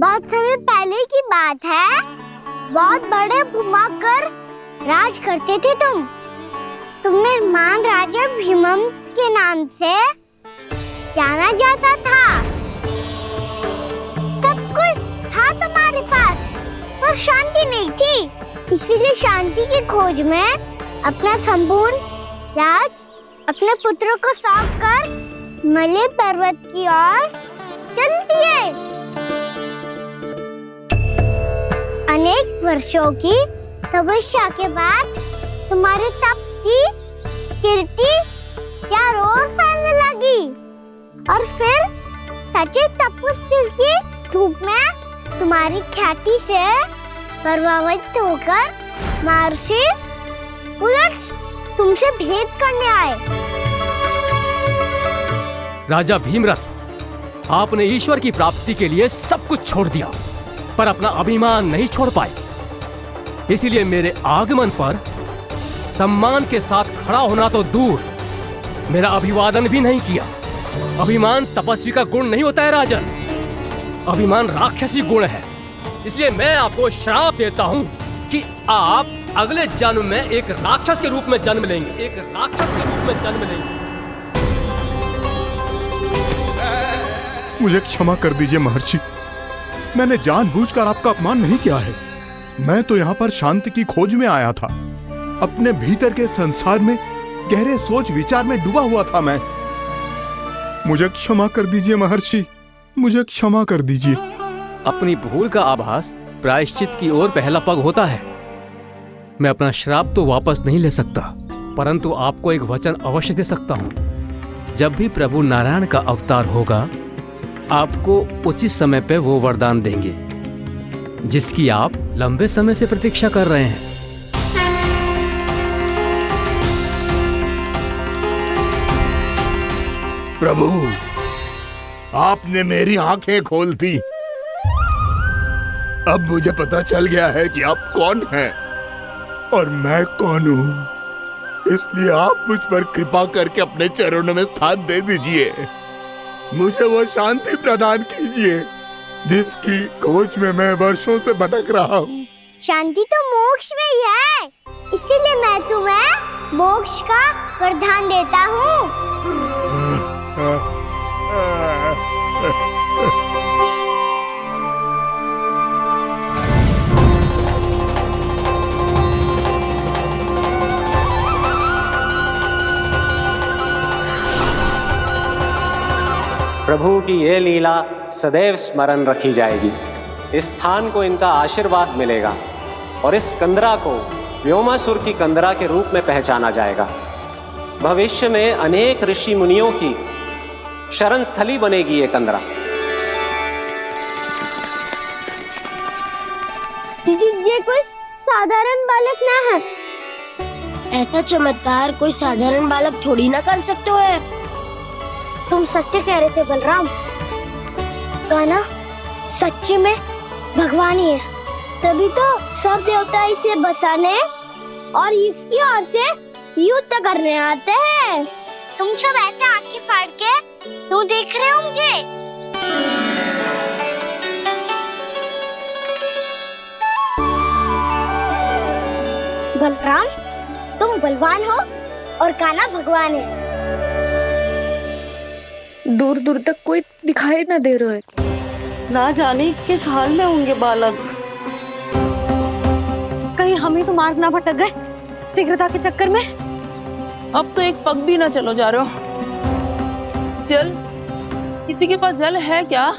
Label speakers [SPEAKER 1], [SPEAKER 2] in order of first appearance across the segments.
[SPEAKER 1] बहुत समय पहले की बात है। बहुत बड़े भूमाकर राज करते थे तुम्हें महान राजा भीमम के नाम से जाना जाता था। सब कुछ था तुम्हारे पास, पर शांति नहीं थी। इसीलिए शांति की खोज में अपना संपूर्ण राज अपने पुत्रों को सौंप कर मलय पर्वत की ओर चल दिए। अनेक वर्षों की तपस्या के बाद तुम्हारे तप की कीर्ति चारों ओर फैलने लगी और फिर सच्चे तपस्वी की धूप में तुम्हारी ख्याति से प्रभावित होकर महर्षि उलट तुमसे भेंट करने आए।
[SPEAKER 2] राजा भीमरथ, आपने ईश्वर की प्राप्ति के लिए सब कुछ छोड़ दिया, पर अपना अभिमान नहीं छोड़ पाए। इसीलिए मेरे आगमन पर सम्मान के साथ खड़ा होना तो दूर, मेरा अभिवादन भी नहीं किया। अभिमान तपस्वी का गुण नहीं होता है राजन, अभिमान राक्षसी गुण है। इसलिए मैं आपको श्राप देता हूँ कि आप अगले जन्म में एक राक्षस के रूप में जन्म लेंगे, एक राक्षस के रूप में जन्म लेंगे।
[SPEAKER 3] मुझे क्षमा कर दीजिए महर्षि, मैंने जानबूझकर आपका अपमान नहीं किया है। मैं तो यहाँ पर शांति की खोज में आया था। अपने भीतर के संसार में गहरे सोच विचार में डूबा हुआ था मैं। मुझे क्षमा कर दीजिए महर्षि, मुझे क्षमा कर दीजिए।
[SPEAKER 2] अपनी भूल का आभास प्रायश्चित की ओर पहला पग होता है। मैं अपना श्राप तो वापस नहीं ले सकता, परंतु आपको एक वचन अवश्य दे सकता हूँ। जब भी प्रभु नारायण का अवतार होगा, आपको उचित समय पे वो वरदान देंगे जिसकी आप लंबे समय से प्रतीक्षा कर रहे हैं।
[SPEAKER 3] प्रभु, आपने मेरी आंखें खोल दी। अब मुझे पता चल गया है कि आप कौन हैं और मैं कौन हूँ। इसलिए आप मुझ पर कृपा करके अपने चरणों में स्थान दे दीजिए। मुझे वो शांति प्रदान कीजिए जिसकी खोज में मैं वर्षों से भटक रहा हूँ।
[SPEAKER 1] शांति तो मोक्ष में ही है, इसीलिए मैं तुम्हें मोक्ष का वरदान देता हूँ।
[SPEAKER 4] प्रभु की ये लीला सदैव स्मरण रखी जाएगी। इस स्थान को इनका आशीर्वाद मिलेगा और इस कंदरा को व्योमासुर की कंदरा के रूप में पहचाना जाएगा। भविष्य में अनेक ऋषि मुनियों की शरण स्थली बनेगी ये कंदरा।
[SPEAKER 1] ये कोई साधारण बालक ना है। ऐसा चमत्कार कोई साधारण बालक थोड़ी ना कर सकते है। तुम सत्य कह रहे थे बलराम, कान्हा सच्ची में भगवान ही है। तभी तो सब देवता इसे बसाने और इसकी ओर से युद्ध करने आते हैं। तुम सब ऐसे आंखें फाड़ के क्यों देख रहे हो मुझे? बलराम, तुम बलवान हो और कान्हा भगवान है।
[SPEAKER 5] दूर दूर तक कोई दिखाई न दे रहा है। ना जाने किस हाल में होंगे बालक।
[SPEAKER 6] कहीं हम ही तो मार्ग ना भटक गए शीघ्रता के चक्कर में।
[SPEAKER 7] अब तो एक पग भी ना चलो जा रहे हो। जल, किसी के पास जल है क्या?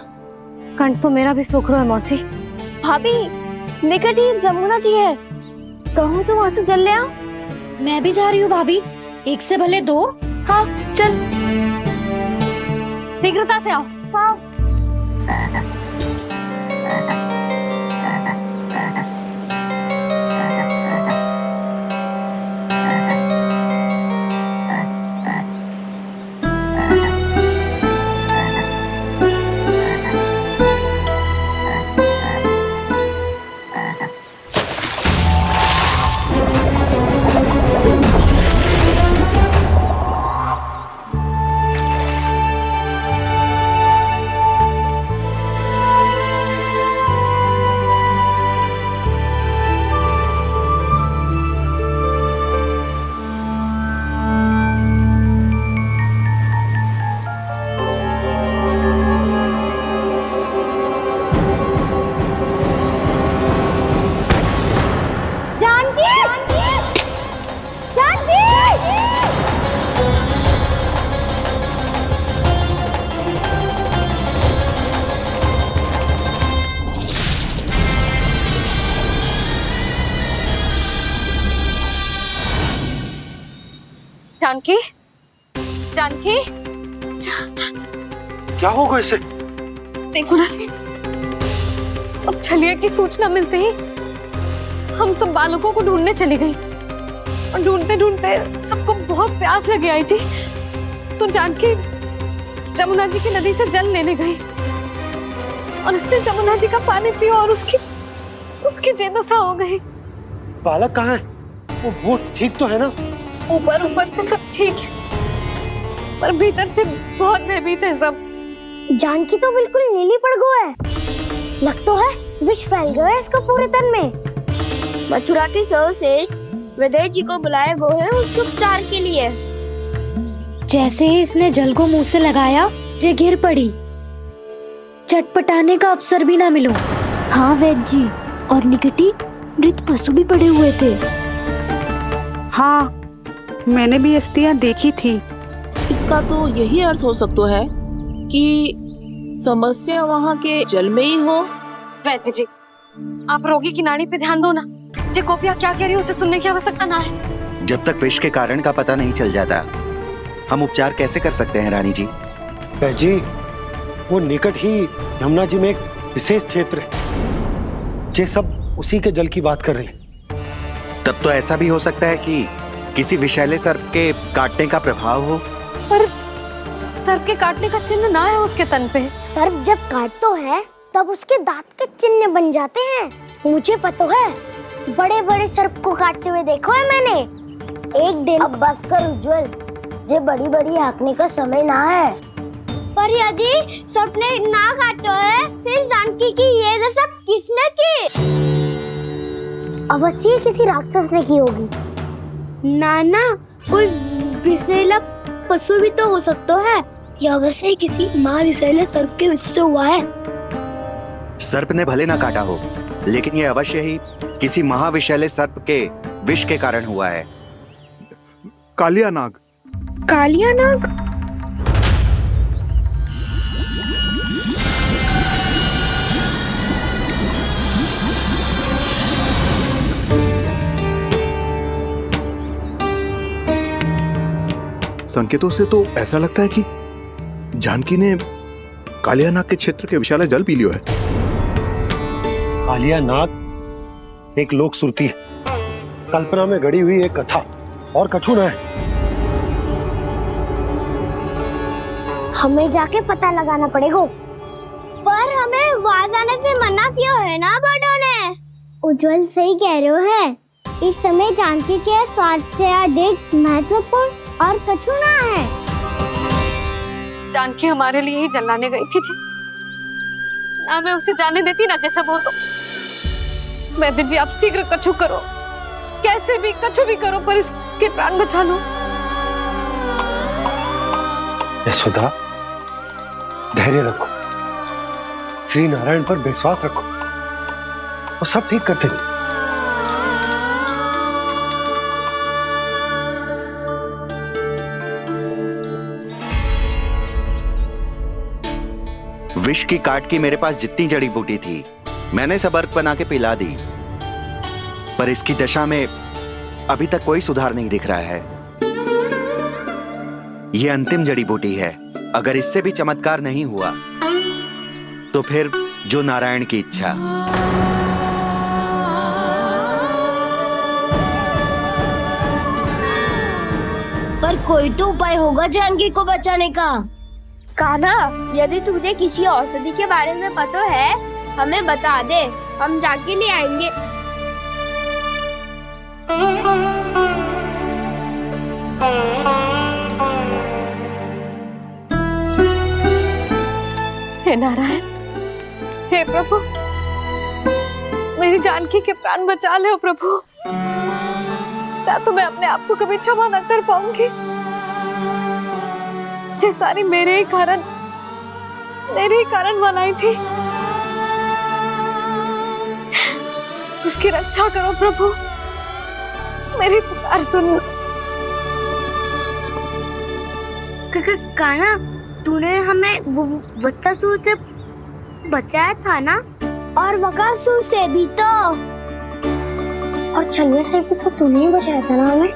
[SPEAKER 6] कंठ तो मेरा भी सूख रहा है मौसी। भाभी, निकट ही जमुना जी है, कहूँ तो वहाँ से जल ले आओ। मैं भी जा रही हूँ भाभी, एक से भले दो।
[SPEAKER 7] हाँ चल,
[SPEAKER 6] शीघ्रता से आओ। हाँ।
[SPEAKER 5] जानकी, जानकी,
[SPEAKER 8] क्या होगा इसे?
[SPEAKER 5] देखो ना जी, अब छलिया की सूचना मिलते ही हम सब बालकों को ढूंढने चली गई और ढूंढते ढूंढते सबको बहुत प्यास लगी आई जी। तो जानकी जमुना जी की नदी से जल लेने गई और उसने जमुना जी का पानी पिया और उसकी जेदशा हो गई।
[SPEAKER 8] बालक कहाँ है? वो ठीक तो है ना?
[SPEAKER 5] ऊपर ऊपर से सब ठीक है, पर भीतर से बहुत भयभीत है सब।
[SPEAKER 1] जानकी तो बिल्कुल नीली पड़ गई है। लग तो है विष फैल गया है इसको पूरे तन में। मथुरा के सर्वश्रेष्ठ विदेह जी को बुलाए गए हैं उसके उपचार के लिए।
[SPEAKER 6] जैसे ही इसने जल को मुंह से लगाया, ये गिर पड़ी। चटपटाने का अवसर भी ना मिलो। हाँ वैद्य जी, और निकटी मृत पशु भी पड़े हुए थे।
[SPEAKER 9] हाँ, मैंने भी अस्थियां देखी थी।
[SPEAKER 7] इसका तो यही अर्थ हो सकता है कि समस्या वहाँ के जल में ही हो।
[SPEAKER 5] वैद्य जी, आप रोगी की नाड़ी पे ध्यान दो ना। जे गोपिया क्या कह रही है उसे सुनने की आवश्यकता ना है।
[SPEAKER 10] जब तक विष के कारण का पता नहीं चल जाता, हम उपचार कैसे कर सकते हैं रानी जी?
[SPEAKER 8] जी, वो निकट ही यमुना जी में एक विशेष क्षेत्र है। ये सब उसी के जल की बात कर रहे हैं।
[SPEAKER 10] तब तो ऐसा भी हो सकता है कि किसी विषैले सर्प के काटने का प्रभाव हो।
[SPEAKER 5] पर सर्प के काटने का चिन्ह ना है उसके तन पे।
[SPEAKER 1] सर्प जब काटता है तब उसके दांत के चिन्ह बन जाते हैं। मुझे पता है, बड़े बड़े सर्प को काटते हुए देखो है मैंने। एक दिन अब बात कर उज्जवल, ये बड़ी बड़ी हाँकने का समय ना है। पर यदि सर्प ने ना काटा है, फिर जानकी की ये दशा किसने की? अवश्य किसी राक्षस ने की होगी। नाना, कोई विषैला पशु भी तो हो सकता है। यह अवश्य किसी महाविषैले सर्प के विष से हुआ है।
[SPEAKER 10] सर्प ने भले ना काटा हो, लेकिन यह अवश्य ही किसी महाविषैले सर्प के विष के कारण हुआ है।
[SPEAKER 3] कालिया नाग।
[SPEAKER 9] कालिया नाग?
[SPEAKER 3] संकेतों से तो ऐसा लगता है कि जानकी ने कालिया नाग के क्षेत्र के विशाल जल पी लियो है।
[SPEAKER 8] कालिया नाग एक लोक सुरती है, कल्पना में गढ़ी हुई एक कथा, और कछु ना है।
[SPEAKER 1] हमें जाके पता लगाना पड़ेगा। पर हमें वहां जाने से मना किया है ना बड़ों ने। उज्जवल सही कह रहे हो है। इस समय जानकी के स्वार्थ से अधिक महत्वपूर्ण और कछु ना है।
[SPEAKER 5] जानकी हमारे लिए ही जलाने गई थी जी। ना मैं उसे जाने देती ना जैसा वो तो। वैद्य जी, आप शीघ्र कछु करो, कैसे भी कछु भी करो, पर इसके प्राण बचा लो।
[SPEAKER 8] यशोदा, धैर्य रखो, श्री नारायण पर विश्वास रखो, वो सब ठीक कर देंगे।
[SPEAKER 10] विष की काट की मेरे पास जितनी जड़ी बूटी थी, मैंने सब अर्क बना के पिला दी, पर इसकी दशा में अभी तक कोई सुधार नहीं दिख रहा है। यह अंतिम जड़ी बूटी है। अगर इससे भी चमत्कार नहीं हुआ, तो फिर जो नारायण की इच्छा।
[SPEAKER 1] पर कोई तो उपाय होगा जानकी को बचाने का। कान्हा, यदि तुझे किसी औषधि के बारे में पता है, हमें बता दे, हम जाके ले आएंगे।
[SPEAKER 5] हे नारायण, हे प्रभु, मेरी जानकी के प्राण बचा ले प्रभु। या तो मैं अपने आप को कभी क्षमा न कर पाऊंगी। ये सारी मेरे ही कारण बनाई थी। उसकी रक्षा करो प्रभु, मेरी पुकार सुनो।
[SPEAKER 1] कान्हा, तूने हमें वत्सासुर से बचाया था ना? और बकासुर से भी तो। और छलिया से भी तो तूने ही बचाया था ना हमें।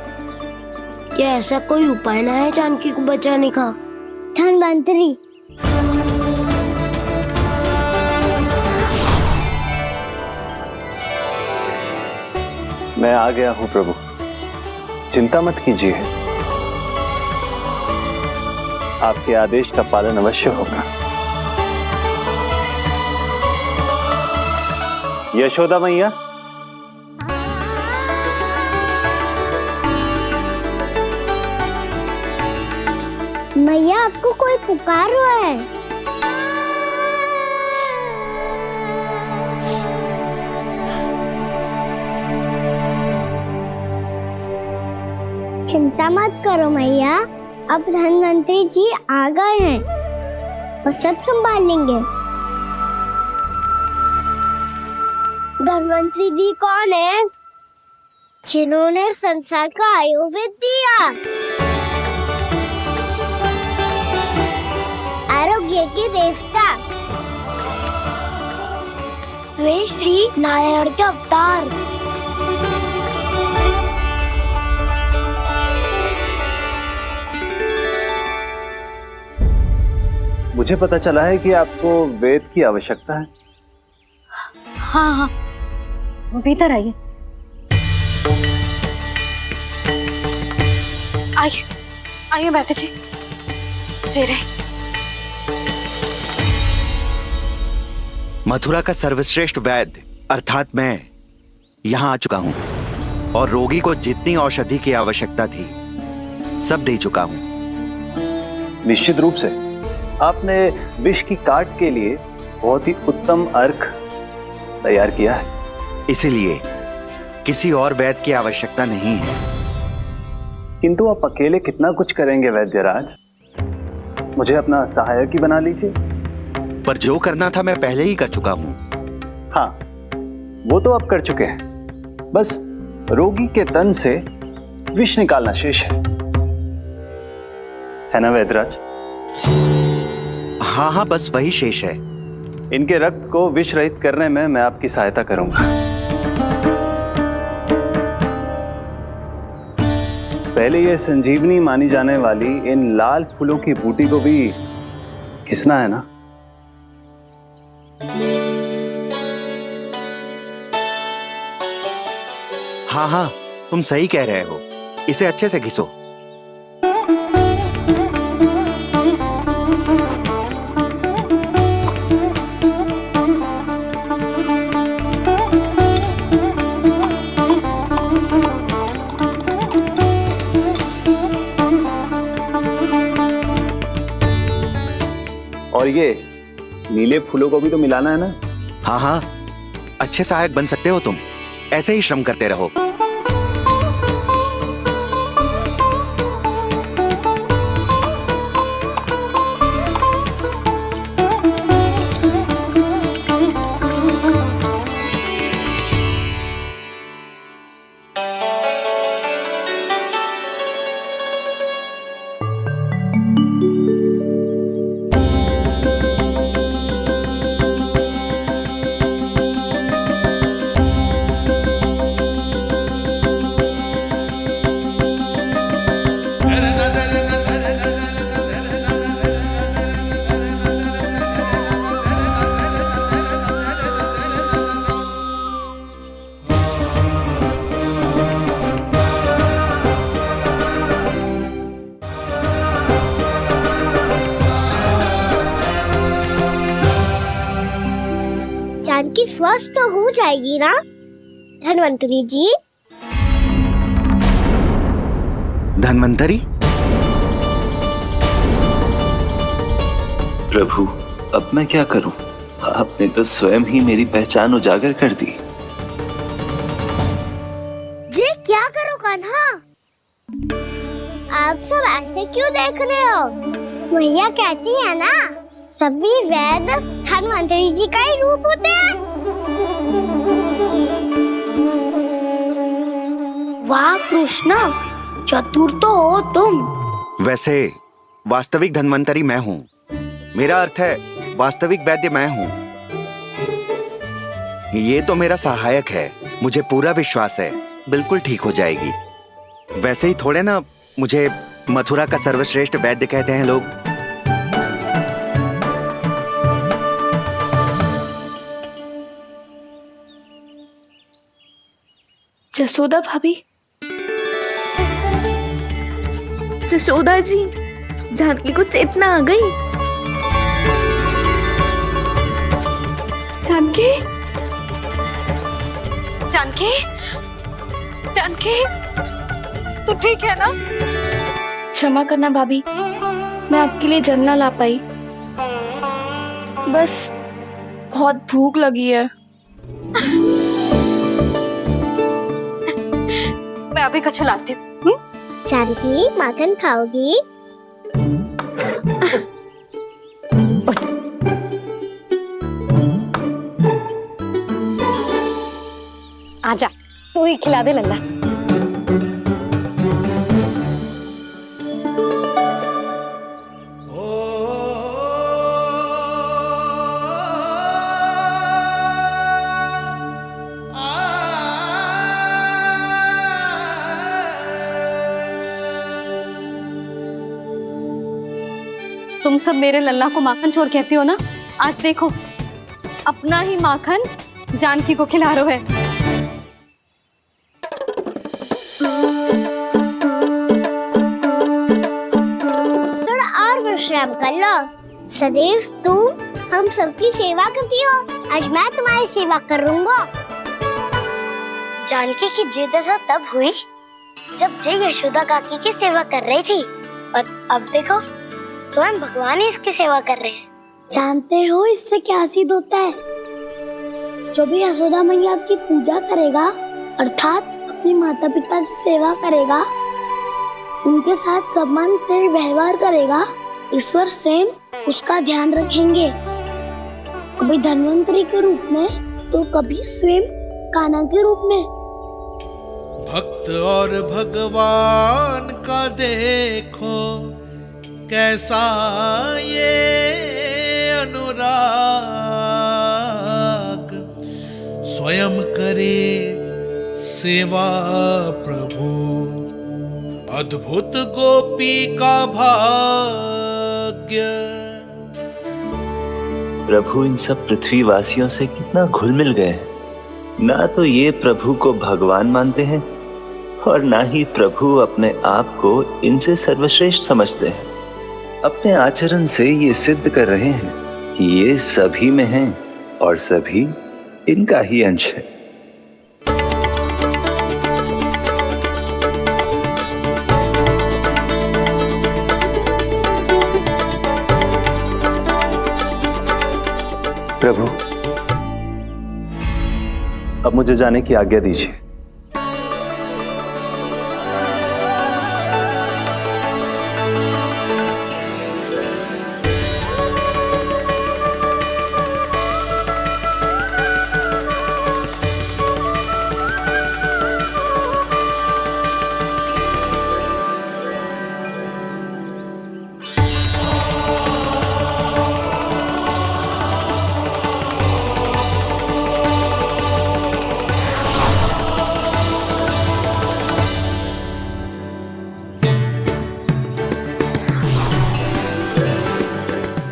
[SPEAKER 1] क्या ऐसा कोई उपाय ना है जानकी को बचाने का? धनवंतरी,
[SPEAKER 11] मैं आ गया हूं प्रभु, चिंता मत कीजिए, आपके आदेश का पालन अवश्य होगा। यशोदा मैया,
[SPEAKER 1] मैया आपको कोई पुकार रहा है। चिंता मत करो मैया, अब धनवंतरी जी आ गए हैं और सब संभाल लेंगे। धनवंतरी जी कौन है? जिन्होंने संसार का आयुर्वेद दिया, आरोग्य के देवता, वे श्री नारायण के अवतार।
[SPEAKER 11] मुझे पता चला है कि आपको वेद की आवश्यकता है।
[SPEAKER 5] हाँ हाँ, भीतर आइए। आइए आइए बैठे जी। जी रहे।
[SPEAKER 10] मथुरा का सर्वश्रेष्ठ वैद्य अर्थात मैं यहाँ आ चुका हूँ और रोगी को जितनी औषधि की आवश्यकता थी सब दे चुका हूँ।
[SPEAKER 11] निश्चित रूप से आपने विष की काट के लिए बहुत ही उत्तम अर्क तैयार किया है,
[SPEAKER 10] इसीलिए किसी और वैद्य की आवश्यकता नहीं है।
[SPEAKER 11] किंतु आप अकेले कितना कुछ करेंगे वैद्यराज, मुझे अपना सहायक ही बना लीजिए।
[SPEAKER 10] पर जो करना था मैं पहले ही कर चुका हूँ।
[SPEAKER 11] हाँ, वो तो आप कर चुके हैं, बस रोगी के तन से विष निकालना शेष है ना वैद्यराज?
[SPEAKER 10] हाँ हाँ, बस वही शेष है।
[SPEAKER 11] इनके रक्त को विष रहित करने में मैं आपकी सहायता करूंगा। पहले ये संजीवनी मानी जाने वाली इन लाल फूलों की बूटी को भी घिसना है ना?
[SPEAKER 10] हाँ हाँ, तुम सही कह रहे हो, इसे अच्छे से घिसो।
[SPEAKER 11] और ये नीले फूलों को भी तो मिलाना है ना?
[SPEAKER 10] हाँ हाँ, अच्छे सहायक बन सकते हो तुम, ऐसे ही श्रम करते रहो।
[SPEAKER 1] जानकी स्वस्थ हो जाएगी ना धनवंतरी जी?
[SPEAKER 10] धनवंतरी?
[SPEAKER 11] प्रभु, अब मैं क्या करूं? आपने तो स्वयं ही मेरी पहचान उजागर कर दी।
[SPEAKER 1] जी क्या करो कान्हा? आप सब ऐसे क्यों देख रहे हो? मैया कहती है ना, सभी वैद्य धनवंतरी जी का ही रूप होते हैं। वाह कृष्णा, चतुर तो हो तुम।
[SPEAKER 10] वैसे वास्तविक धन्वंतरी मैं हूँ, मेरा अर्थ है वास्तविक वैद्य मैं हूँ। ये तो मेरा सहायक है, मुझे पूरा विश्वास है बिल्कुल ठीक हो जाएगी। वैसे ही थोड़े ना मुझे मथुरा का सर्वश्रेष्ठ वैद्य कहते हैं लोग।
[SPEAKER 7] जसोदा भाभी, जसोदा जी, जानकी को चेतना आ गई।
[SPEAKER 5] जानकी, जानकी, जानकी, तू ठीक है ना?
[SPEAKER 7] क्षमा करना भाभी, मैं आपके लिए जल ना ला पाई। बस बहुत भूख लगी है।
[SPEAKER 5] मैं अभी कछु लाती हूँ।
[SPEAKER 1] जानकी, माखन खाओगी?
[SPEAKER 5] आजा, तू ही खिला दे लल्ला। तुम सब मेरे लल्ला को माखन चोर कहती हो ना? आज देखो, अपना ही माखन जानकी को खिला रहे हो।
[SPEAKER 1] थोड़ा और विश्राम कर लो। सदैव तुम हम सबकी सेवा करती हो, आज मैं तुम्हारी सेवा करूंगा। जानकी की जिज्ञासा तब हुई जब जय यशोदा काकी की सेवा कर रही थी, और अब देखो स्वयं भगवान ही इसकी सेवा कर रहे हैं। जानते हो इससे क्या सिद्ध होता है? जो भी यशोदा मैया की पूजा करेगा, अर्थात अपने माता पिता की सेवा करेगा, उनके साथ सम्मान से व्यवहार करेगा, ईश्वर स्वयं उसका ध्यान रखेंगे। कभी धन्वंतरी के रूप में तो कभी स्वयं कान्हा के रूप में।
[SPEAKER 12] भक्त और भगवान का देखो कैसा ये अनुराग, स्वयं करे सेवा प्रभु, अद्भुत गोपी का भाग्य।
[SPEAKER 11] प्रभु इन सब पृथ्वीवासियों से कितना घुल मिल गए। ना तो ये प्रभु को भगवान मानते हैं और ना ही प्रभु अपने आप को इनसे सर्वश्रेष्ठ समझते हैं। अपने आचरण से ये सिद्ध कर रहे हैं कि ये सभी में हैं और सभी इनका ही अंश है। प्रभु, अब मुझे जाने की आज्ञा दीजिए।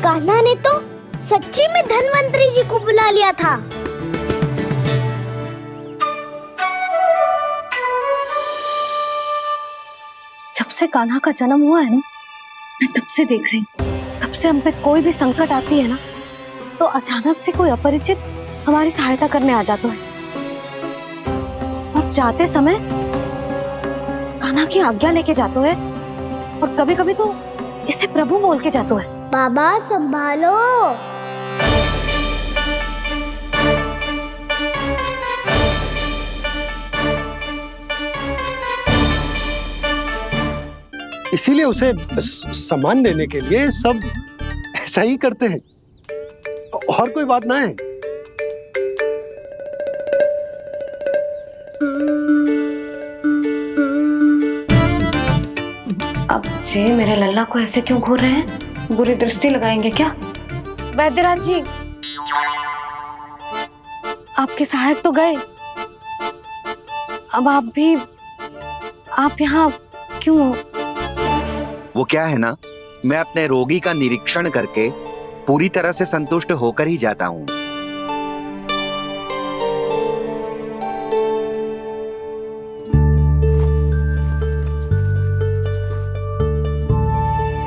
[SPEAKER 1] कान्हा ने तो सच्ची में धन्वंतरी जी को बुला लिया था।
[SPEAKER 5] जब से कान्हा का जन्म हुआ है ना, मैं तब से देख रही हूँ, तब से हम पे कोई भी संकट आती है ना, तो अचानक से कोई अपरिचित हमारी सहायता करने आ जाता है, और जाते समय कान्हा की आज्ञा लेके जाते है, और कभी कभी तो इसे प्रभु बोल के जाते है।
[SPEAKER 1] बाबा संभालो।
[SPEAKER 8] इसीलिए उसे सम्मान देने के लिए सब ऐसा ही करते हैं, और कोई बात ना है।
[SPEAKER 5] अब जे मेरे लल्ला को ऐसे क्यों घूर रहे हैं? बुरी दृष्टि लगाएंगे क्या? वैद्यराज जी, आपके सहायक तो गए, अब आप यहाँ क्यों हो?
[SPEAKER 10] वो क्या है ना, मैं अपने रोगी का निरीक्षण करके पूरी तरह से संतुष्ट होकर ही जाता हूं।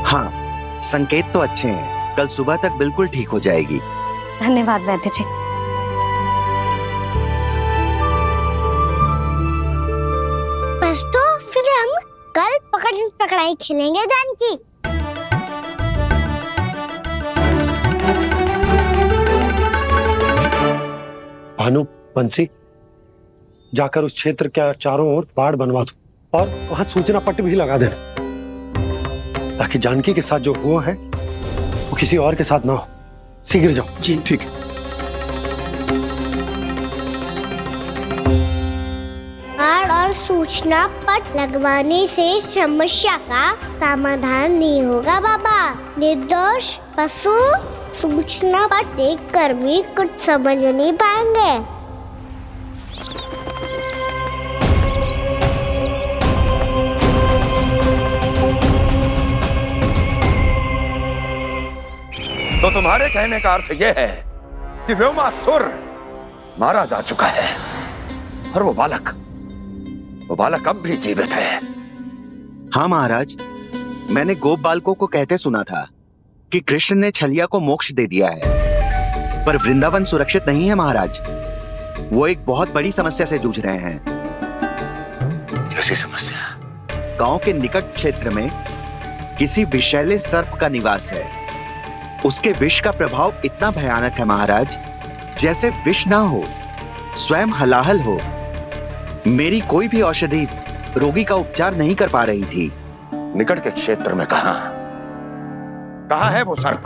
[SPEAKER 10] हाँ, संकेत तो अच्छे हैं। कल सुबह तक बिल्कुल ठीक हो जाएगी।
[SPEAKER 5] धन्यवाद वैद्य जी।
[SPEAKER 1] बस तो फिर हम कल पकड़न पकड़ाई खेलेंगे जानकी।
[SPEAKER 8] भानु, बंसी, जाकर उस क्षेत्र के चारों ओर बाड़ बनवा दो और वहां सूचना पट्ट भी लगा देना, ताकि जानकी के साथ जो हुआ है वो किसी और के साथ ना हो। शीघ्र जाओ।
[SPEAKER 3] जी ठीक है।
[SPEAKER 1] बाड़ और सूचना पट लगवाने से समस्या का समाधान नहीं होगा बाबा। निर्दोष पशु सूचना पट देखकर भी कुछ समझ नहीं पाएंगे।
[SPEAKER 13] तो तुम्हारे कहने का अर्थ यह है कि व्योमासुर मारा जा चुका है और वो बालक अब भी जीवित है।
[SPEAKER 10] हाँ महाराज, मैंने गोप बालकों को कहते सुना था कि कृष्ण ने छलिया को मोक्ष दे दिया है, पर वृंदावन सुरक्षित नहीं है महाराज। वो एक बहुत बड़ी समस्या से जूझ रहे हैं।
[SPEAKER 13] कैसी समस्या?
[SPEAKER 10] गांव के निकट क्षेत्र में किसी विषैले सर्प का निवास है। उसके विष का प्रभाव इतना भयानक है महाराज, जैसे विष ना हो, स्वयं हलाहल हो। मेरी कोई भी औषधि रोगी का उपचार नहीं कर पा रही थी।
[SPEAKER 13] निकट के क्षेत्र में कहाँ है वो सर्प?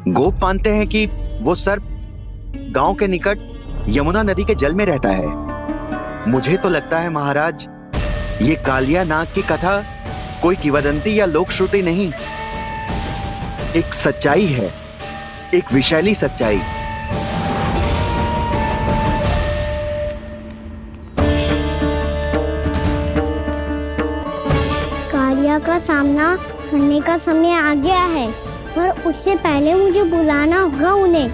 [SPEAKER 10] गोप मानते हैं कि वो सर्प गांव के निकट यमुना नदी के जल में रहता है। मुझे तो लगता है महाराज, ये कालिया नाग की कथा कोई किंवदंती या लोक श्रुति नहीं, एक सच्चाई है, एक विषैली सच्चाई।
[SPEAKER 1] कालिया का सामना करने का समय आ गया है, पर उससे पहले मुझे बुलाना होगा उन्हें।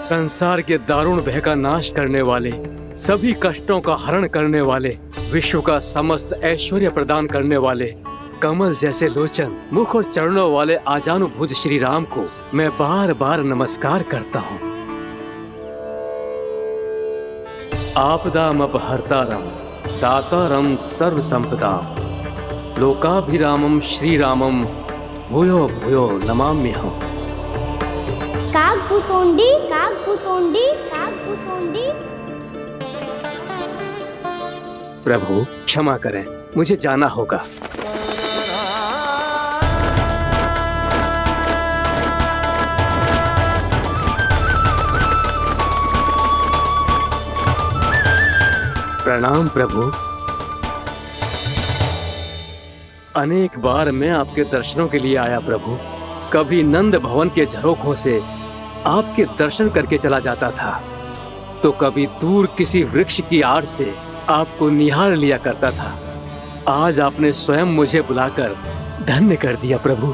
[SPEAKER 2] संसार के दारुण भय का नाश करने वाले, सभी कष्टों का हरण करने वाले, विश्व का समस्त ऐश्वर्य प्रदान करने वाले, कमल जैसे लोचन, मुख और चरणों वाले आजानुभुज श्री राम को मैं बार बार नमस्कार करता हूँ। आपदामपहर्तारं दातारं सर्व संपदा लोकाभिरामं श्री रामं भूयो भूयो नमाम्यहम्।
[SPEAKER 1] कागभूसोंडी कागभूसोंडी कागभूसोंडी।
[SPEAKER 2] प्रभु क्षमा करें, मुझे जाना होगा। प्रणाम प्रभु। अनेक बार मैं आपके दर्शनों के लिए आया प्रभु। कभी नंद भवन के झरोखों से आपके दर्शन करके चला जाता था, तो कभी दूर किसी वृक्ष की आड़ से आपको निहार लिया करता था। आज आपने स्वयं मुझे बुलाकर धन्य कर दिया प्रभु।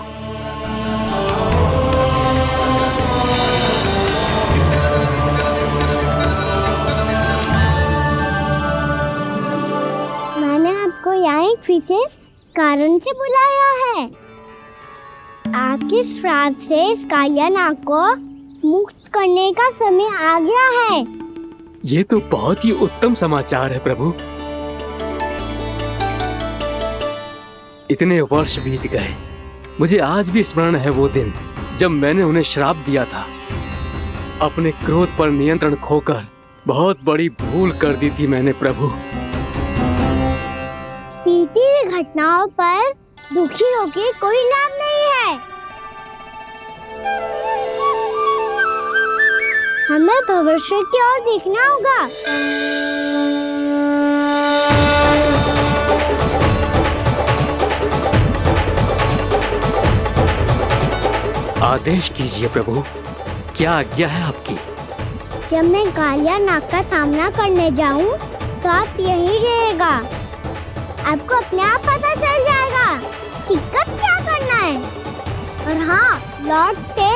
[SPEAKER 1] मैंने आपको यहाँ एक विशेष कारण से बुलाया है। आपके श्राप से इस कालिया नाग को मुक्त करने का समय आ गया है।
[SPEAKER 2] ये तो बहुत ही उत्तम समाचार है प्रभु। इतने वर्ष बीत गए, मुझे आज भी स्मरण है वो दिन जब मैंने उन्हें श्राप दिया था। अपने क्रोध पर नियंत्रण खोकर बहुत बड़ी भूल कर दी थी मैंने प्रभु।
[SPEAKER 1] बीती हुई घटनाओं पर दुखी होके कोई लाभ नहीं है। हमें भविष्य की ओर देखना होगा।
[SPEAKER 2] आदेश कीजिए प्रभु, क्या आज्ञा है आपकी?
[SPEAKER 1] जब मैं कालिया नाग का सामना करने जाऊं तो आप यही रहेगा। आपको अपने आप पता चल जाएगा कि कब क्या करना है। और हाँ, लौटते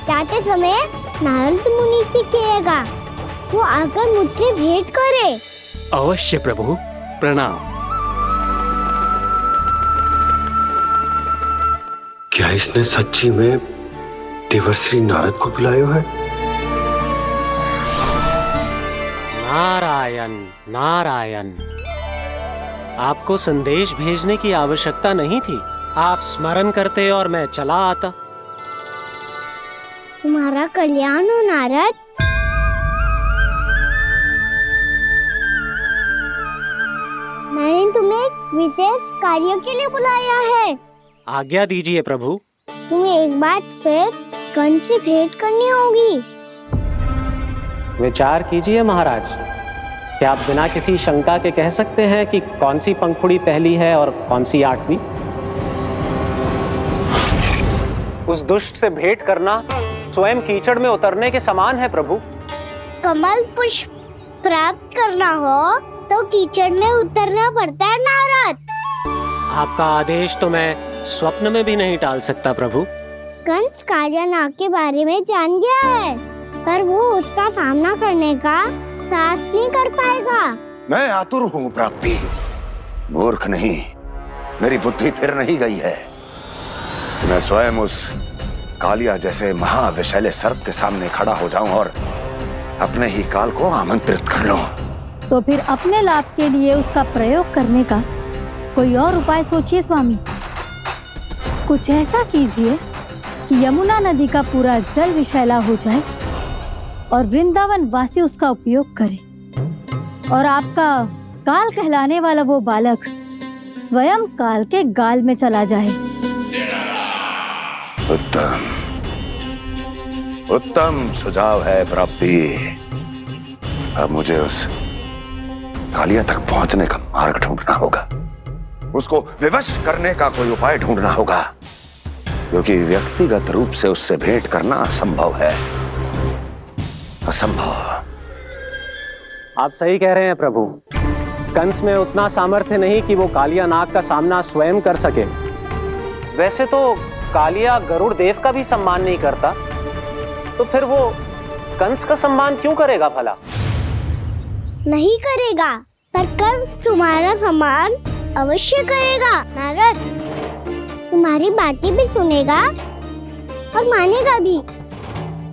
[SPEAKER 1] जाते समय नारद मुनि से कहिएगा वो आकर मुझसे भेंट करे।
[SPEAKER 2] अवश्य प्रभु, प्रणाम।
[SPEAKER 8] क्या इसने सच्ची में देवर्षि नारद को बुलाया है?
[SPEAKER 4] नारायण नारायण, आपको संदेश भेजने की आवश्यकता नहीं थी। आप स्मरण करते और मैं चला आता।
[SPEAKER 1] तुम्हारा कल्याण हो नारद। मैंने तुम्हें एक विशेष कार्य के लिए बुलाया है।
[SPEAKER 4] आज्ञा दीजिए प्रभु।
[SPEAKER 1] तुम्हें एक बार फिर कंस से भेंट करनी होगी।
[SPEAKER 4] विचार कीजिए महाराज, क्या आप बिना किसी शंका के कह सकते हैं कि कौन सी पंखुड़ी पहली है और कौन सी 8वीं? उस दुष्ट से भेंट करना स्वयं कीचड़ में उतरने के समान है प्रभु।
[SPEAKER 1] कमल पुष्प प्राप्त करना हो तो कीचड़ में उतरना पड़ता है नारद।
[SPEAKER 4] आपका आदेश तो मैं स्वप्न में भी नहीं टाल सकता प्रभु।
[SPEAKER 1] कंस कालिया नाग के बारे में जान गया है, पर वो उसका सामना करने का साहस नहीं कर पाएगा।
[SPEAKER 13] मैं आतुर हूँ प्राप्ति, मूर्ख नहीं। मेरी बुद्धि फिर नहीं गई है। मैं स्वयं उस कालिया जैसे महाविषैले सर्प के सामने खड़ा हो जाऊं और अपने ही काल को आमंत्रित कर लूं।
[SPEAKER 6] तो फिर अपने लाभ के लिए उसका प्रयोग करने का कोई और उपाय सोचिए स्वामी। कुछ ऐसा कीजिए कि यमुना नदी का पूरा जल विषैला हो जाए और वृंदावन वासी उसका उपयोग करे और आपका काल कहलाने वाला वो बालक स्वयं काल के गाल में चला जाए।
[SPEAKER 13] उत्तम उत्तम सुझाव है प्राप्ति। अब मुझे उस कालिया तक पहुंचने का मार्ग ढूंढना होगा। उसको विवश करने का कोई उपाय ढूंढना होगा, क्योंकि व्यक्तिगत रूप से उससे भेंट करना असंभव है। असंभव।
[SPEAKER 4] आप सही कह रहे हैं प्रभु। कंस में उतना सामर्थ्य नहीं कि वो कालिया नाग का सामना स्वयं कर सके। वैसे तो कालिया गरुड़ देव का भी सम्मान नहीं करता, तो फिर वो कंस का सम्मान क्यों करेगा भला?
[SPEAKER 1] नहीं करेगा, पर कंस तुम्हारा सम्मान अवश्य करेगा नारद। तुम्हारी बातें भी सुनेगा और मानेगा भी।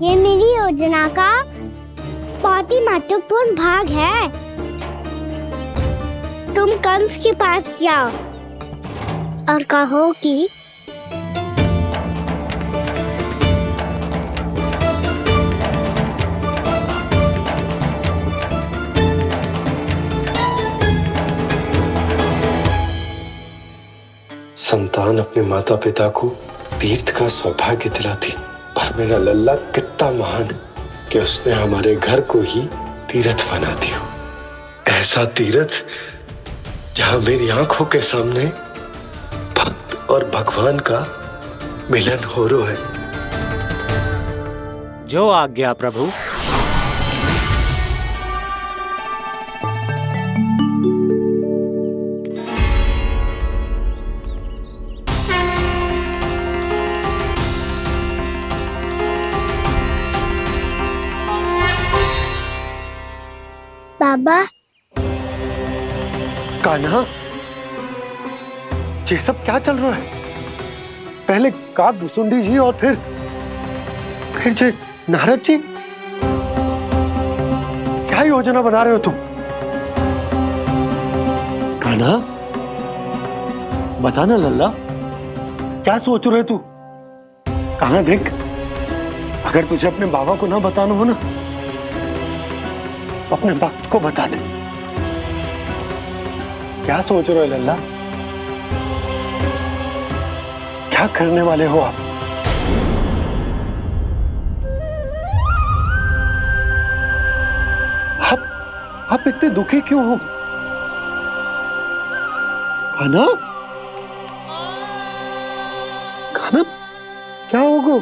[SPEAKER 1] ये मेरी योजना का बहुत ही महत्वपूर्ण भाग है। तुम कंस के पास जाओ और कहो कि
[SPEAKER 8] संतान अपने माता पिता को तीर्थ का सौभाग्य दिलाती, और मेरा लल्ला कितना महान कि उसने हमारे घर को ही तीर्थ बना दिया। ऐसा तीर्थ जहां मेरी आंखों के सामने भक्त और भगवान का मिलन हो रहा है।
[SPEAKER 4] जो आज्ञा प्रभु।
[SPEAKER 1] बाबा।
[SPEAKER 8] कान्हा, ये सब क्या चल रहा है? पहले काग भुसुंडी जी और फिर जे नारद जी। क्या योजना बना रहे हो तुम? कान्हा, बताना लल्ला, क्या सोच रहे तू? कान्हा देख, अगर तुझे अपने बाबा को ना बताना हो ना, अपने भक्त को बता दे। क्या सोच रहे हो लल्ला? क्या करने वाले हो आप? आप इतने दुखी क्यों हो? कान्हा, कान्हा, क्या होगा?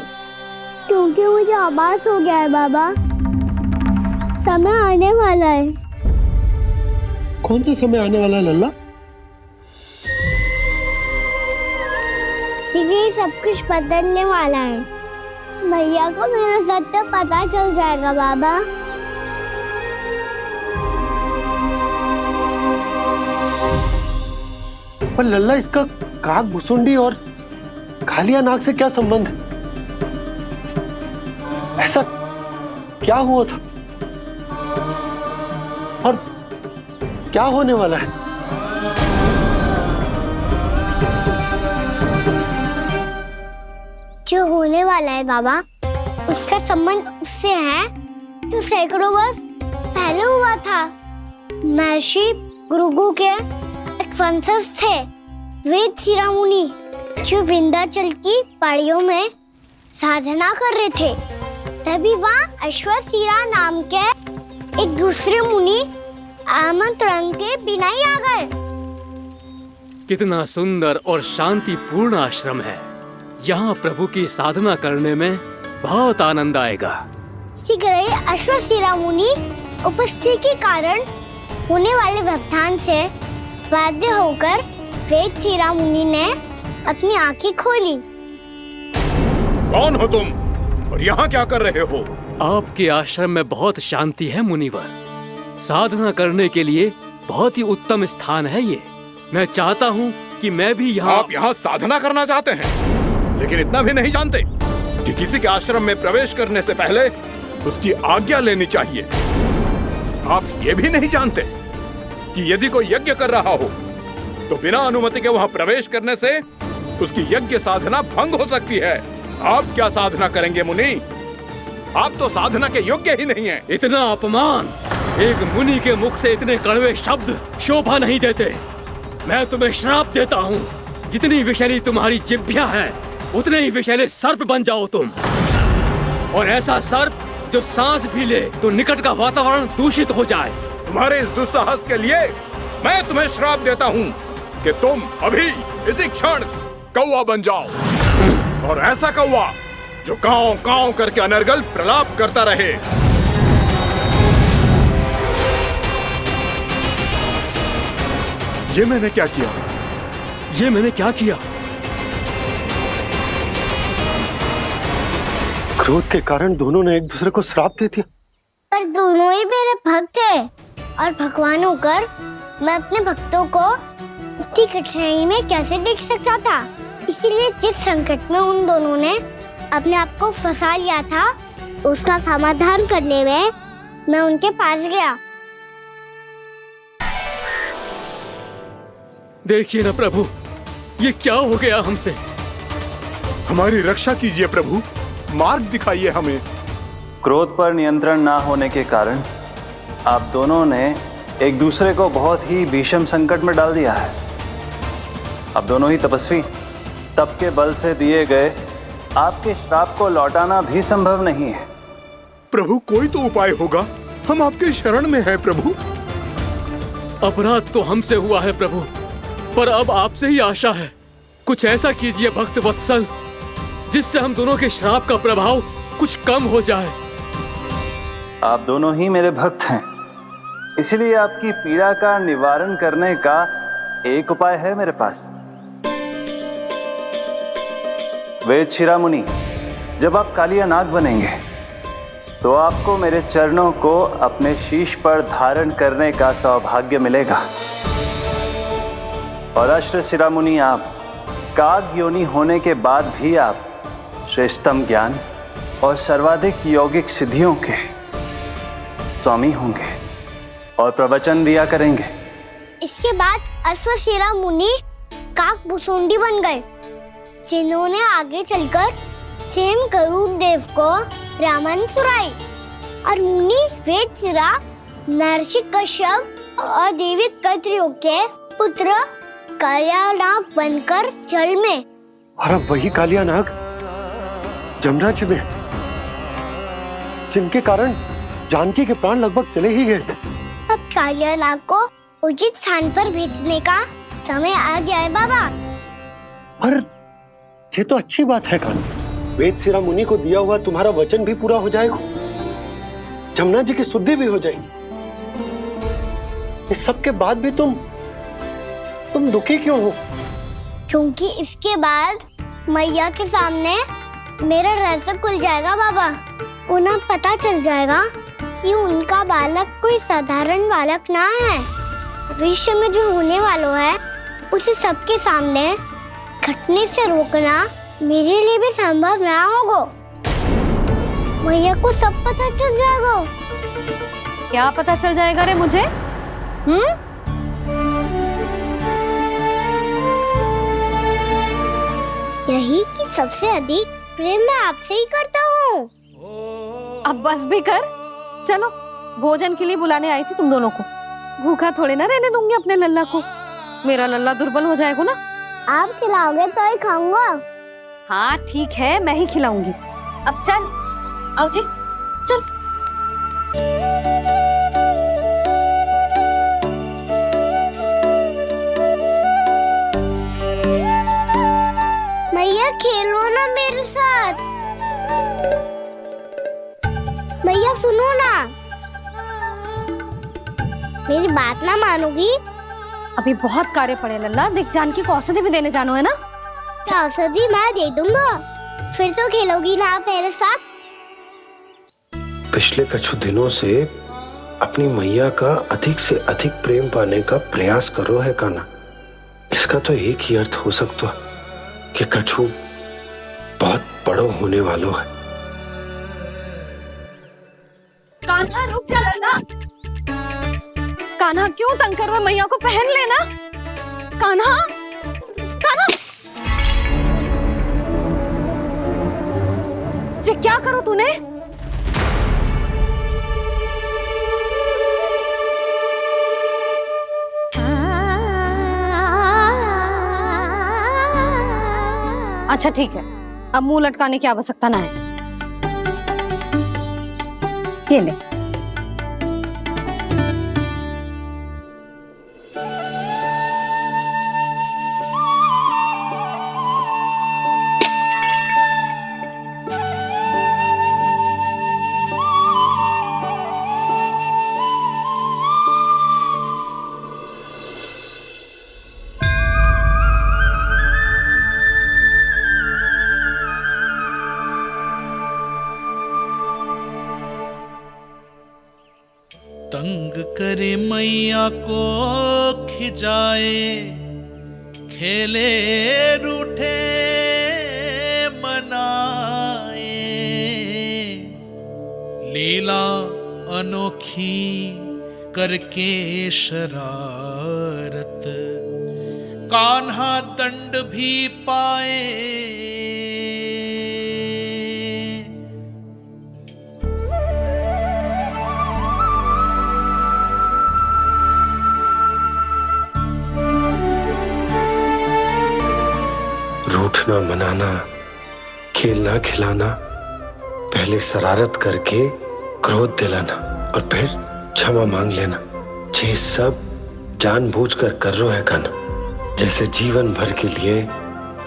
[SPEAKER 1] क्योंकि मुझे आभास हो गया है बाबा। समय आने वाला है।
[SPEAKER 8] कौन सा समय आने वाला है लल्ला?
[SPEAKER 1] शीघ्र ही सब कुछ बदलने वाला है। भैया को मेरा सत्य पता चल जाएगा बाबा।
[SPEAKER 8] पर लल्ला, इसका काग भुसुंडी और कालिया नाग से क्या संबंध है? ऐसा क्या हुआ था और क्या होने वाला है?
[SPEAKER 1] जो होने वाला है बाबा, उसका संबंध उससे है जो सैकड़ों वर्ष पहले हुआ था। महर्षि भृगु के एक वंशज थे वेद शिरोमणि, जो विंध्याचल की पहाड़ियों में साधना कर रहे थे। तभी वहाँ अश्वशिरा नाम के एक दूसरे मुनि आमंत्रण के बिना ही आ गए।
[SPEAKER 2] कितना सुंदर और शांतिपूर्ण आश्रम है। यहाँ प्रभु की साधना करने में बहुत आनंद आएगा।
[SPEAKER 1] शीघ्र ही अश्वशिरा मुनि उपस्थिति के कारण होने वाले व्यवधान से बाध्य होकर वेद शिरोमणि ने अपनी आंखें खोली।
[SPEAKER 3] कौन हो तुम और यहाँ क्या कर रहे हो?
[SPEAKER 2] आपके आश्रम में बहुत शांति है मुनिवर। साधना करने के लिए बहुत ही उत्तम स्थान है ये। मैं चाहता हूँ कि मैं भी यहाँ।
[SPEAKER 3] आप यहाँ साधना करना चाहते हैं, लेकिन इतना भी नहीं जानते कि किसी के आश्रम में प्रवेश करने से पहले उसकी आज्ञा लेनी चाहिए। आप ये भी नहीं जानते कि यदि कोई यज्ञ कर रहा हो तो बिना अनुमति के वहाँ प्रवेश करने से उसकी यज्ञ साधना भंग हो सकती है। आप क्या साधना करेंगे मुनि? आप तो साधना के योग्य ही नहीं हैं।
[SPEAKER 2] इतना अपमान! एक मुनि के मुख से इतने कड़वे शब्द शोभा नहीं देते। मैं तुम्हें श्राप देता हूँ, जितनी विषैली तुम्हारी जिह्वा है उतने ही विषैले सर्प बन जाओ तुम। और ऐसा सर्प जो सांस भी ले तो निकट का वातावरण दूषित हो जाए।
[SPEAKER 3] तुम्हारे इस दुस्साहस के लिए मैं तुम्हें श्राप देता हूँ कि तुम अभी इसी क्षण कौवा बन जाओ, और ऐसा कौवा जो कांव कांव करके अनर्गल प्रलाप करता रहे। ये मैंने क्या किया?
[SPEAKER 2] ये मैंने क्या किया?
[SPEAKER 8] क्रोध के कारण दोनों ने एक दूसरे को श्राप दे दिया।
[SPEAKER 1] पर दोनों ही मेरे भक्त थे, और भगवान होकर मैं अपने भक्तों को इतनी कठिनाई में कैसे देख सकता था। इसीलिए जिस संकट में उन दोनों ने अपने आप को फंसा लिया था, उसका समाधान करने में मैं उनके पास गया।
[SPEAKER 2] देखिए ना प्रभु, ये क्या हो गया हमसे?
[SPEAKER 3] हमारी रक्षा कीजिए प्रभु, मार्ग दिखाइए हमें।
[SPEAKER 11] क्रोध पर नियंत्रण ना होने के कारण आप दोनों ने एक दूसरे को बहुत ही भीषण संकट में डाल दिया है। अब दोनों ही तपस्वी, तप के बल से दिए गए आपके श्राप को लौटाना भी संभव नहीं है।
[SPEAKER 3] प्रभु, कोई तो उपाय होगा, हम आपके शरण में हैं प्रभु।
[SPEAKER 2] अपराध तो हमसे हुआ है प्रभु, पर अब आपसे ही आशा है। कुछ ऐसा कीजिए भक्त वत्सल, जिससे हम दोनों के श्राप का प्रभाव कुछ कम हो जाए।
[SPEAKER 11] आप दोनों ही मेरे भक्त हैं, इसलिए आपकी पीड़ा का निवारण करने का एक उपाय है मेरे पास। वेद शिरोमणि, जब आप कालिया नाग बनेंगे तो आपको मेरे चरणों को अपने शीश पर धारण करने का सौभाग्य मिलेगा। और अश्व शिरोमणि, आप काग योनि होने के बाद भी आप श्रेष्ठतम ज्ञान और सर्वाधिक यौगिक सिद्धियों के स्वामी होंगे और प्रवचन दिया करेंगे।
[SPEAKER 1] इसके बाद अश्वशिरा मुनि काक भुसुंडी बन गए, जिन्होंने आगे चलकर स्वयं गरुड़ देव को रामायण सुनाई। और मुनि वेदशिरा महर्षि कश्यप और देवी कत्रियों के पुत्र कालिया नाग बनकर जल में।
[SPEAKER 8] और अब वही कालिया नाग जमराज्य में, जिनके कारण जानकी के प्राण लगभग चले ही गए थे।
[SPEAKER 1] अब कालिया नाग को उचित स्थान पर भेजने का समय आ गया है बाबा।
[SPEAKER 8] पर ये तो अच्छी बात है कान्हा, वेदशिरा मुनि को दिया हुआ तुम्हारा वचन भी पूरा हो जाएगा। जमुना जी की शुद्धि भी हो जाएगी। इस सब के बाद भी तुम दुखी क्यों हो?
[SPEAKER 1] क्योंकि इसके बाद मैया के सामने मेरा रहस्य खुल जाएगा बाबा। उन्हें पता चल जाएगा कि उनका बालक कोई साधारण बालक ना है। भविष्य में जो होने वाला है उसे सबके सामने घटने से रोकना मेरे लिए भी संभव ना होगा। मैया को सब पता चल जाएगा।
[SPEAKER 5] क्या पता चल जाएगा रे मुझे?
[SPEAKER 1] यही कि सबसे अधिक प्रेम मैं आपसे ही करता हूँ।
[SPEAKER 5] अब बस भी कर। चलो, भोजन के लिए बुलाने आई थी तुम दोनों को। भूखा थोड़े ना रहने दूंगी अपने लल्ला को। मेरा लल्ला दुर्बल हो जाएगा ना।
[SPEAKER 1] आप खिलाओगे तो ही खाऊंगा।
[SPEAKER 5] हाँ ठीक है, मैं ही खिलाऊंगी। अब चल, आओ जी, चल।
[SPEAKER 1] मैया खेलो ना मेरे साथ। मैया सुनो ना, मेरी बात ना मानोगी?
[SPEAKER 5] अभी बहुत कार्य पड़े लल्ला। देख, जानकी को औषधि भी देने जानो है ना।
[SPEAKER 1] औषधि मैं दे दूंगा, फिर तो खेलोगी ना आप मेरे साथ?
[SPEAKER 8] पिछले कुछ दिनों से अपनी मैया का अधिक से अधिक प्रेम पाने का प्रयास करो है कान्हा। इसका तो एक ही अर्थ हो सकता है कि कछु बहुत बड़ो होने वालो है।
[SPEAKER 5] कान्हा रुक जा लल्ला। कान्हा क्यों तंग कर रहा है? मैया को पहन लेना। कान्हा, कान्हा, ये क्या करो तूने? अच्छा ठीक है, अब मुंह लटकाने की आवश्यकता ना है। ये ले।
[SPEAKER 12] तंग करे मैया को खिजाए, खेले रूठे मनाए, लीला अनोखी करके शरारत, कान्हा दंड भी पाए।
[SPEAKER 8] रूठना मनाना, खेलना खिलाना, पहले शरारत करके क्रोध दिलाना और फिर क्षमा मांग लेना, ये सब जानबूझकर कर रहे है कान्हा। जैसे जीवन भर के लिए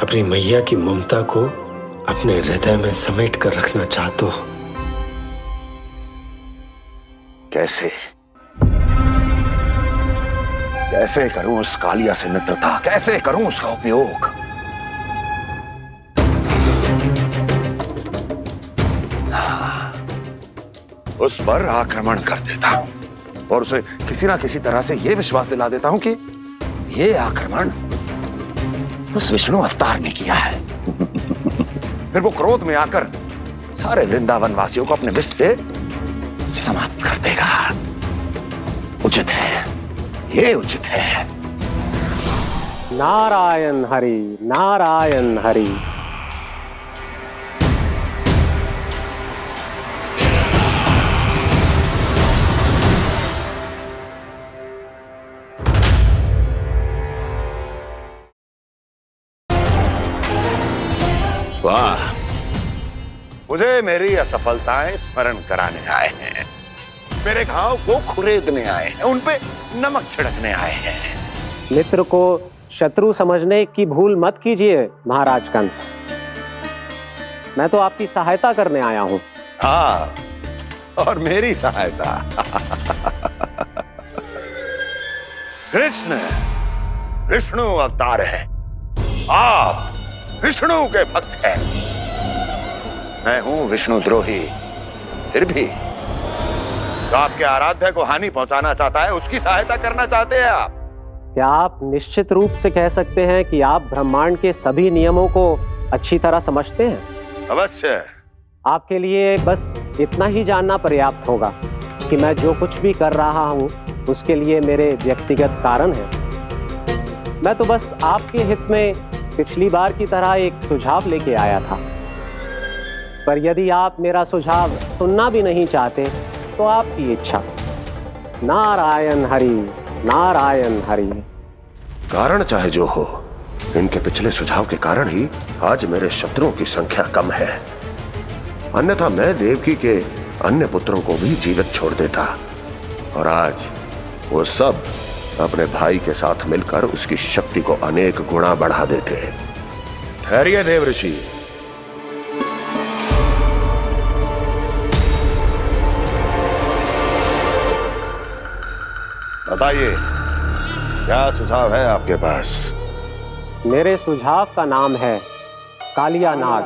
[SPEAKER 8] अपनी मैया की ममता को अपने हृदय में समेट कर रखना चाहते हो।
[SPEAKER 13] कैसे कैसे करूं उस कालिया से मित्रता, कैसे करूं उसका उपयोग? उस पर आक्रमण कर देता हूं और उसे किसी ना किसी तरह से यह विश्वास दिला देता हूं कि यह आक्रमण उस विष्णु अवतार ने किया है। फिर वो क्रोध में आकर सारे वृंदावन वासियों को अपने विष से समाप्त कर देगा। उचित है, ये उचित है।
[SPEAKER 4] नारायण हरि, नारायण हरि।
[SPEAKER 13] वाह, मुझे मेरी असफलताएं स्मरण कराने आए हैं, मेरे घाव को खुरेदने आए हैं, उन पे नमक छिड़कने आए हैं।
[SPEAKER 4] मित्र को शत्रु समझने की भूल मत कीजिए महाराज कंस। मैं तो आपकी सहायता करने आया हूं।
[SPEAKER 13] हाँ, और मेरी सहायता। कृष्ण विष्णु अवतार है, आप विष्णु के भक्त हैं। मैं हूं विष्णु द्रोही, फिर भी जो आपके आराध्य को हानि पहुंचाना चाहता है उसकी सहायता करना चाहते हैं आप।
[SPEAKER 4] क्या आप निश्चित रूप से कह सकते हैं कि आप ब्रह्मांड के सभी नियमों को अच्छी तरह समझते हैं?
[SPEAKER 13] अवश्य।
[SPEAKER 4] आपके लिए बस इतना ही जानना पर्याप्त होगा कि मैं जो कुछ भी कर रहा हूं उसके लिए मेरे व्यक्तिगत कारण हैं। मैं तो बस आपके हित में पिछली बार की तरह एक सुझाव लेके आया था, पर यदि आप मेरा सुझाव सुनना भी नहीं चाहते तो आपकी इच्छा। नारायण हरि, नारायण हरि।
[SPEAKER 13] कारण चाहे जो हो, इनके पिछले सुझाव के कारण ही आज मेरे शत्रुओं की संख्या कम है। अन्यथा मैं देवकी के अन्य पुत्रों को भी जीवित छोड़ देता, और आज वो सब अपने भाई के साथ मिलकर उसकी शक्ति को अनेक गुणा बढ़ा देते। ठहरिए देव ऋषि। बताइए, क्या सुझाव है आपके पास?
[SPEAKER 4] मेरे सुझाव का नाम है कालिया नाग।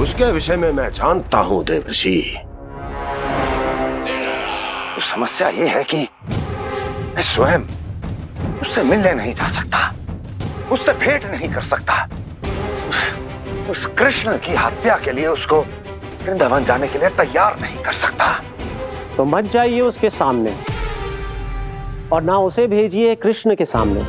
[SPEAKER 13] उसके विषय में मैं जानता हूं देवर्षि। तो समस्या यह है कि मैं स्वयं उससे मिलने नहीं जा सकता, उससे भेंट नहीं कर सकता। उस कृष्ण की हत्या के लिए उसको वृंदावन जाने के लिए तैयार नहीं कर सकता।
[SPEAKER 4] तो मत जाइए उसके सामने, और ना उसे भेजिए कृष्ण के सामने।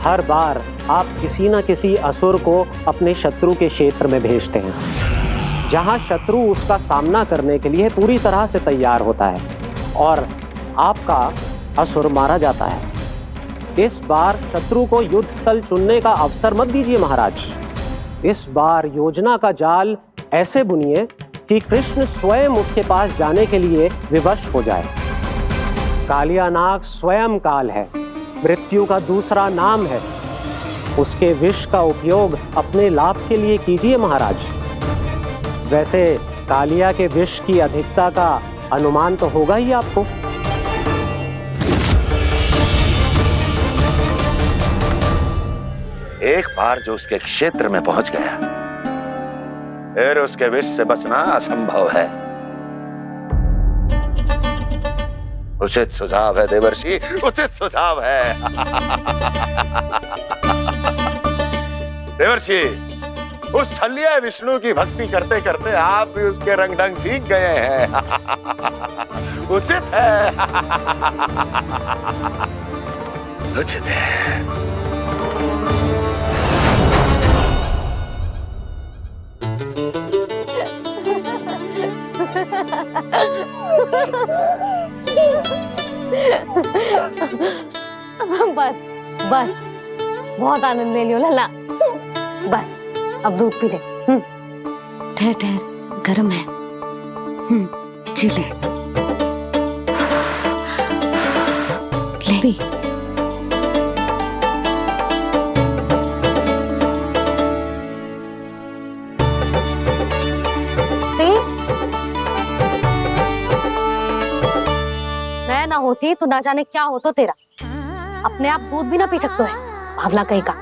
[SPEAKER 4] हर बार आप किसी न किसी असुर को अपने शत्रु के क्षेत्र में भेजते हैं, जहां शत्रु उसका सामना करने के लिए पूरी तरह से तैयार होता है और आपका असुर मारा जाता है। इस बार शत्रु को युद्ध स्थल चुनने का अवसर मत दीजिए महाराज। इस बार योजना का जाल ऐसे बुनिए कि कृष्ण स्वयं उसके पास जाने के लिए विवश हो जाए। कालिया नाग स्वयं काल है, मृत्यु का दूसरा नाम है। उसके विष का उपयोग अपने लाभ के लिए कीजिए महाराज। वैसे कालिया के विष की अधिकता का अनुमान तो होगा ही आपको।
[SPEAKER 13] एक बार जो उसके क्षेत्र में पहुंच गया, फिर उसके विष से बचना असंभव है। उचित सुझाव है देवर्षि, उचित सुझाव है। देवर्षि, उस छलिया विष्णु की भक्ति करते करते आप भी उसके रंग ढंग सीख गए हैं। उचित है, उचित है।
[SPEAKER 5] बस बस, बहुत आनंद ले लियो लला। बस अब दूध पी ले।
[SPEAKER 1] ठहर ठहर, गर्म है। जी ले ले।
[SPEAKER 5] मैं ना होती तो ना जाने क्या हो तो तेरा। अपने आप दूध भी ना पी सकते है, भावला कहीं का।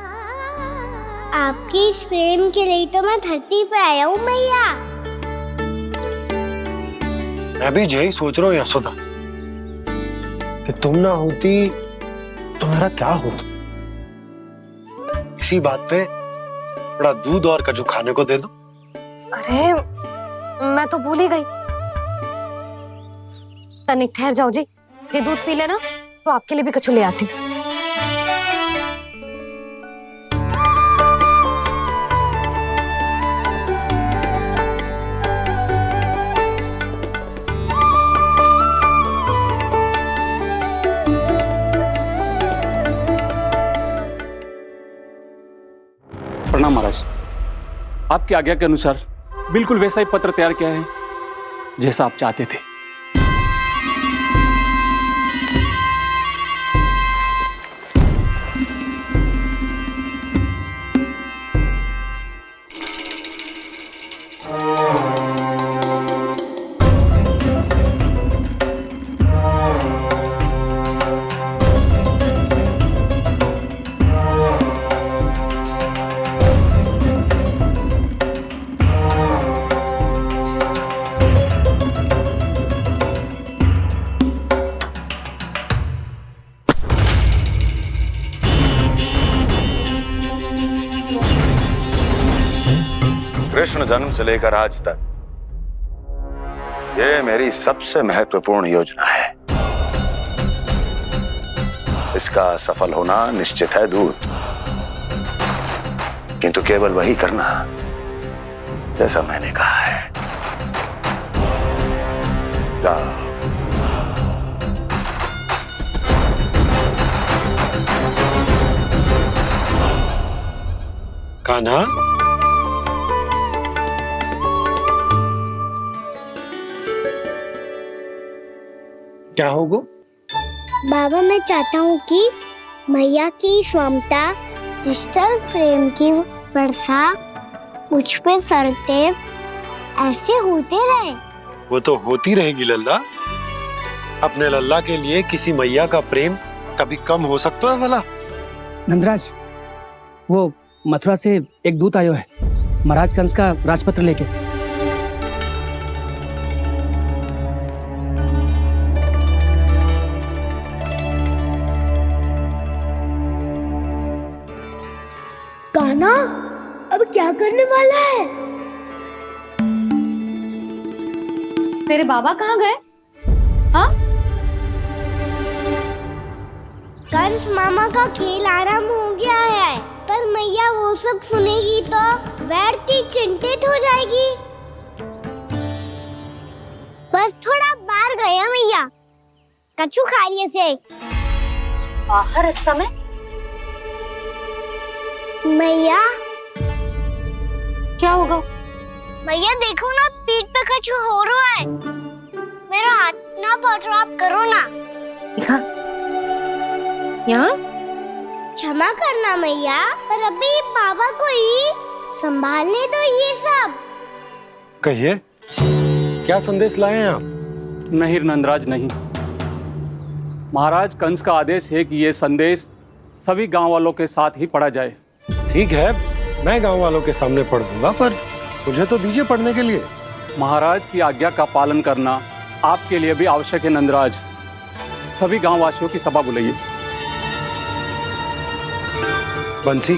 [SPEAKER 1] आपकी इस प्रेम के लिए तो मैं धरती पे आया हूँ मैया।
[SPEAKER 8] मैं भी यही सोच रहा हूँ यशोदा कि तुम ना होती तो मेरा क्या होता। इसी बात पे थोड़ा दूध और कजू खाने को दे दो।
[SPEAKER 5] अरे मैं तो भूल ही गई। तनिक ठहर जाओ जी, दूध पी लेना तो आपके लिए भी कछु ले आती।
[SPEAKER 14] प्रणाम महाराज। आपकी आज्ञा के अनुसार बिल्कुल वैसा ही पत्र तैयार किया है जैसा आप चाहते थे।
[SPEAKER 13] कृष्ण जन्म से लेकर आज तक ये मेरी सबसे महत्वपूर्ण योजना है। इसका सफल होना निश्चित है दूत, किंतु केवल वही करना जैसा मैंने कहा है। जाओ।
[SPEAKER 8] कान्हा, क्या होगा?
[SPEAKER 1] बाबा, मैं चाहता हूँ कि मैया की स्वामता क्रिस्टल फ्रेम की वर्षा मुझ पे सरते ऐसे होते रहे।
[SPEAKER 8] वो तो होती रहेगी लल्ला। अपने लल्ला के लिए किसी मैया का प्रेम कभी कम हो सकता है भला?
[SPEAKER 15] नंदराज, वो मथुरा से एक दूत आयो है महाराज कंस का राजपत्र लेके।
[SPEAKER 1] कान्हा, अब क्या करने वाला है?
[SPEAKER 5] तेरे बाबा कहाँ गए? हाँ?
[SPEAKER 1] कंस मामा का खेल आरंभ हो गया है, पर मैया वो सब सुनेगी तो व्यर्थ चिंतित हो जाएगी। बस थोड़ा बाहर गया मैया, कछु खा रही से।
[SPEAKER 5] बाहर इस समय?
[SPEAKER 1] मैया,
[SPEAKER 5] क्या होगा?
[SPEAKER 1] मैया देखो ना, पीठ पे कछु हो रहा है। मेरा हाथ ना पकड़ो, आप करो ना।
[SPEAKER 5] दिखा। यहाँ?
[SPEAKER 1] क्षमा करना मैया, पर अभी बाबा को ही संभालने दो ये सब।
[SPEAKER 8] कहिए, क्या संदेश लाए हैं आप?
[SPEAKER 14] नहीं नंदराज, नहीं। महाराज कंस का आदेश है कि ये संदेश सभी गांव वालों के साथ ही पढ़ा जाए।
[SPEAKER 8] ठीक है, मैं गांव वालों के सामने पढ़ दूंगा, पर मुझे तो दीजिए पढ़ने के लिए।
[SPEAKER 14] महाराज की आज्ञा का पालन करना आपके लिए भी आवश्यक है नंदराज। सभी गांव वासियों की सभा बुलाइए।
[SPEAKER 8] बंसी,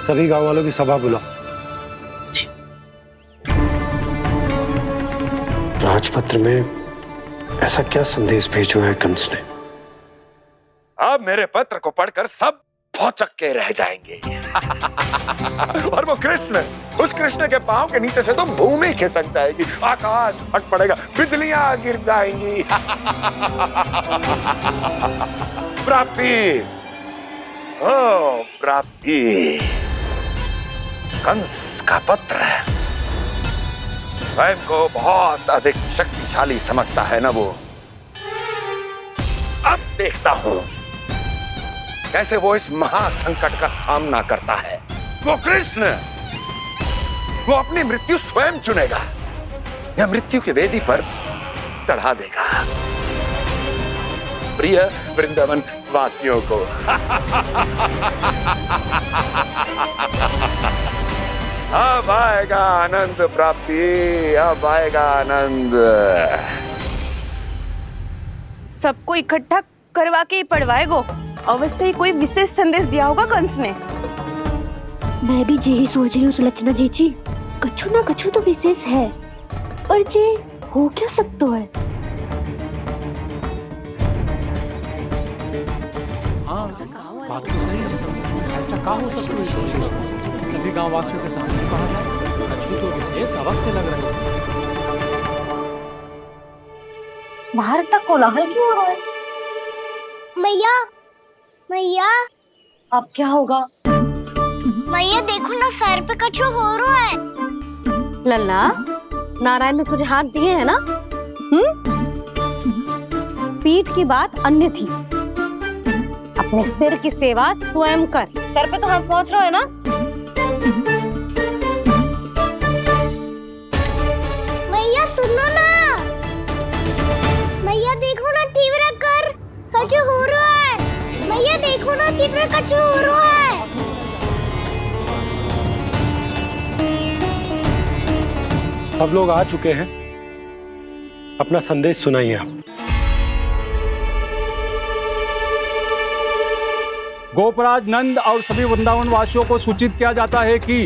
[SPEAKER 8] सभी गांव वालों की सभा बुलाओ। राजपत्र में ऐसा क्या संदेश भेजो है कंस ने?
[SPEAKER 13] अब मेरे पत्र को पढ़कर सब भौचक्के रह जाएंगे। और वो कृष्ण, उस कृष्ण के पांव के नीचे से तो भूमि खिसक जाएगी, आकाश फट पड़ेगा, बिजलियां गिर जाएंगी। प्राप्ति, ओ प्राप्ति, कंस का पत्र। स्वयं को बहुत अधिक शक्तिशाली समझता है ना वो। अब देखता हूं कैसे वो इस महासंकट का सामना करता है। वो कृष्ण, वो अपनी मृत्यु स्वयं चुनेगा या मृत्यु की वेदी पर चढ़ा देगा प्रिय वृंदावन वासियों को। अब आएगा आनंद प्राप्ति, अब आएगा आनंद।
[SPEAKER 16] सबको इकट्ठा करवा के ही पढ़वाएगो। अवश्य ही कोई विशेष संदेश दिया होगा कंस ने।
[SPEAKER 1] मैं भी यही सोच रही हूँ सुलक्षणा जी, कछु ना कछु तो विशेष है, और जे हो क्या सकता है?
[SPEAKER 2] हाँ, बात तो सही है। ऐसा क्या हो सकता है? सभी गांव वासियों के सामने कहा जाए, कछु तो विशेष अवश्य लग रहे हैं।
[SPEAKER 5] बाहर तक कोलाहल क्यों हो रहा है?
[SPEAKER 1] मैया, मैया,
[SPEAKER 5] अब क्या होगा?
[SPEAKER 1] मैया देखो ना, सर पे कछु हो रहा है।
[SPEAKER 5] लल्ला, नारायण ने तुझे हाथ दिए हैं ना? पीठ की बात अन्य थी। अपने सिर की सेवा स्वयं कर। सर पे तो हाथ पहुंच रहा है ना?
[SPEAKER 1] मैया सुनो ना, मैया देखो ना, तीव्र कर, कछु हो रहा है। मैया देखो ना, तीव्र कछु हो रहा है।
[SPEAKER 8] सब लोग आ चुके हैं, अपना संदेश सुनाइए आप।
[SPEAKER 14] गोपराज नंद और सभी वृंदावन वासियों को सूचित किया जाता है कि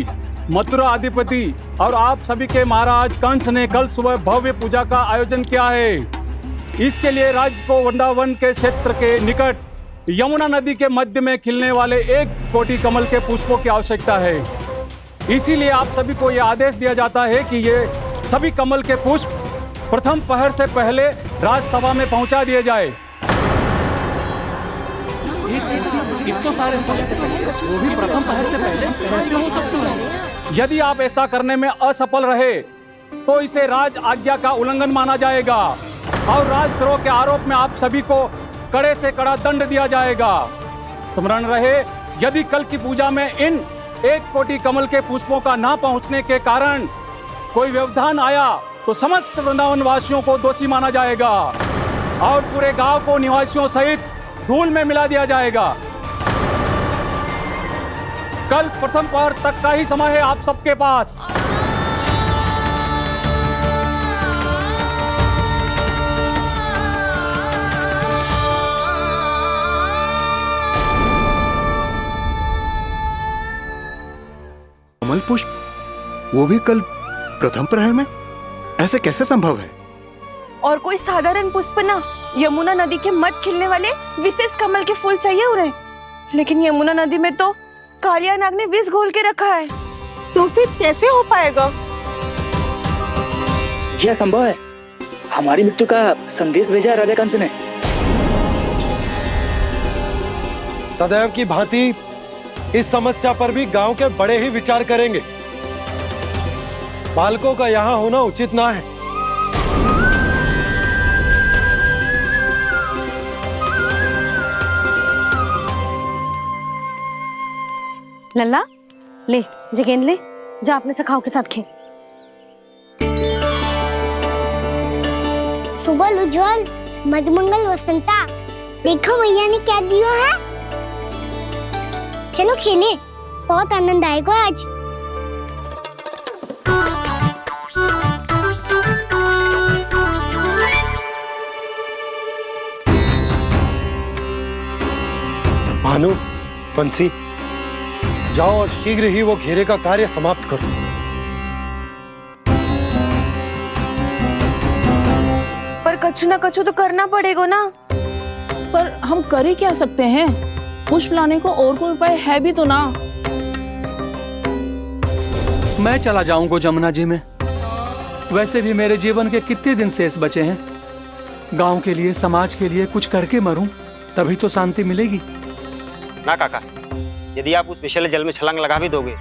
[SPEAKER 14] मथुरा अधिपति और आप सभी के महाराज कंस ने कल सुबह भव्य पूजा का आयोजन किया है। इसके लिए राज्य को वृंदावन के क्षेत्र के निकट यमुना नदी के मध्य में खिलने वाले 1 कोटि कमल के पुष्पों की आवश्यकता है। इसीलिए आप सभी को यह आदेश दिया जाता है कि ये सभी कमल के पुष्प प्रथम पहर से पहले राजसभा में पहुंचा दिए जाए।
[SPEAKER 2] वो भी प्रथम पहर से पहले कैसे हो सकते हैं?
[SPEAKER 14] यदि आप ऐसा करने में असफल रहे तो इसे राज आज्ञा का उल्लंघन माना जाएगा और राजद्रोह के आरोप में आप सभी को कड़े से कड़ा दंड दिया जाएगा। स्मरण रहे, यदि कल की पूजा में इन 1 कोटि कमल के पुष्पों का ना पहुंचने के कारण कोई व्यवधान आया तो समस्त वृंदावन वासियों को दोषी माना जाएगा और पूरे गांव को निवासियों सहित धूल में मिला दिया जाएगा। कल प्रथम पहर तक का ही समय है आप सबके पास।
[SPEAKER 3] कमल पुष्प, वो भी कल प्रथम प्रहर में? ऐसे कैसे संभव है?
[SPEAKER 16] और कोई साधारण पुष्प ना, यमुना नदी के मध्य खिलने वाले विशेष कमल के फूल चाहिए उन्हें। लेकिन यमुना नदी में तो कालिया नाग ने विष घोल के रखा है, तो फिर कैसे हो पाएगा?
[SPEAKER 15] यह संभव है। हमारी मृत्यु का संदेश भेजा है राजा कंस ने।
[SPEAKER 8] सदैव की भांति इस समस्या पर भी गांव के बड़े ही विचार करेंगे। बालकों का यहाँ होना उचित ना है।
[SPEAKER 5] लल्ला, ले जगेंद ले, जा अपने सखाओं के साथ खेल।
[SPEAKER 1] सुबह उज्जवल, मधुमंगल वसंता, देखो भैया ने क्या दिया है। चलो खेले, बहुत आनंद आएगा आज।
[SPEAKER 8] भानु, बंसी, जाओ और शीघ्र ही वो घेरे का कार्य समाप्त करो।
[SPEAKER 16] पर कछु ना कछु तो करना पड़ेगा ना।
[SPEAKER 7] पर हम कर ही क्या सकते हैं? पुष्प लाने को और कोई उपाय है भी तो ना।
[SPEAKER 2] मैं चला जाऊंगा जमुना जी में। वैसे भी मेरे जीवन के कितने दिन शेष बचे हैं। गांव के लिए, समाज के लिए कुछ करके मरूं, तभी तो शांति मिलेगी।
[SPEAKER 17] ना काका, यदि आप उस विषैले जल में छलांग लगा भी दोगे,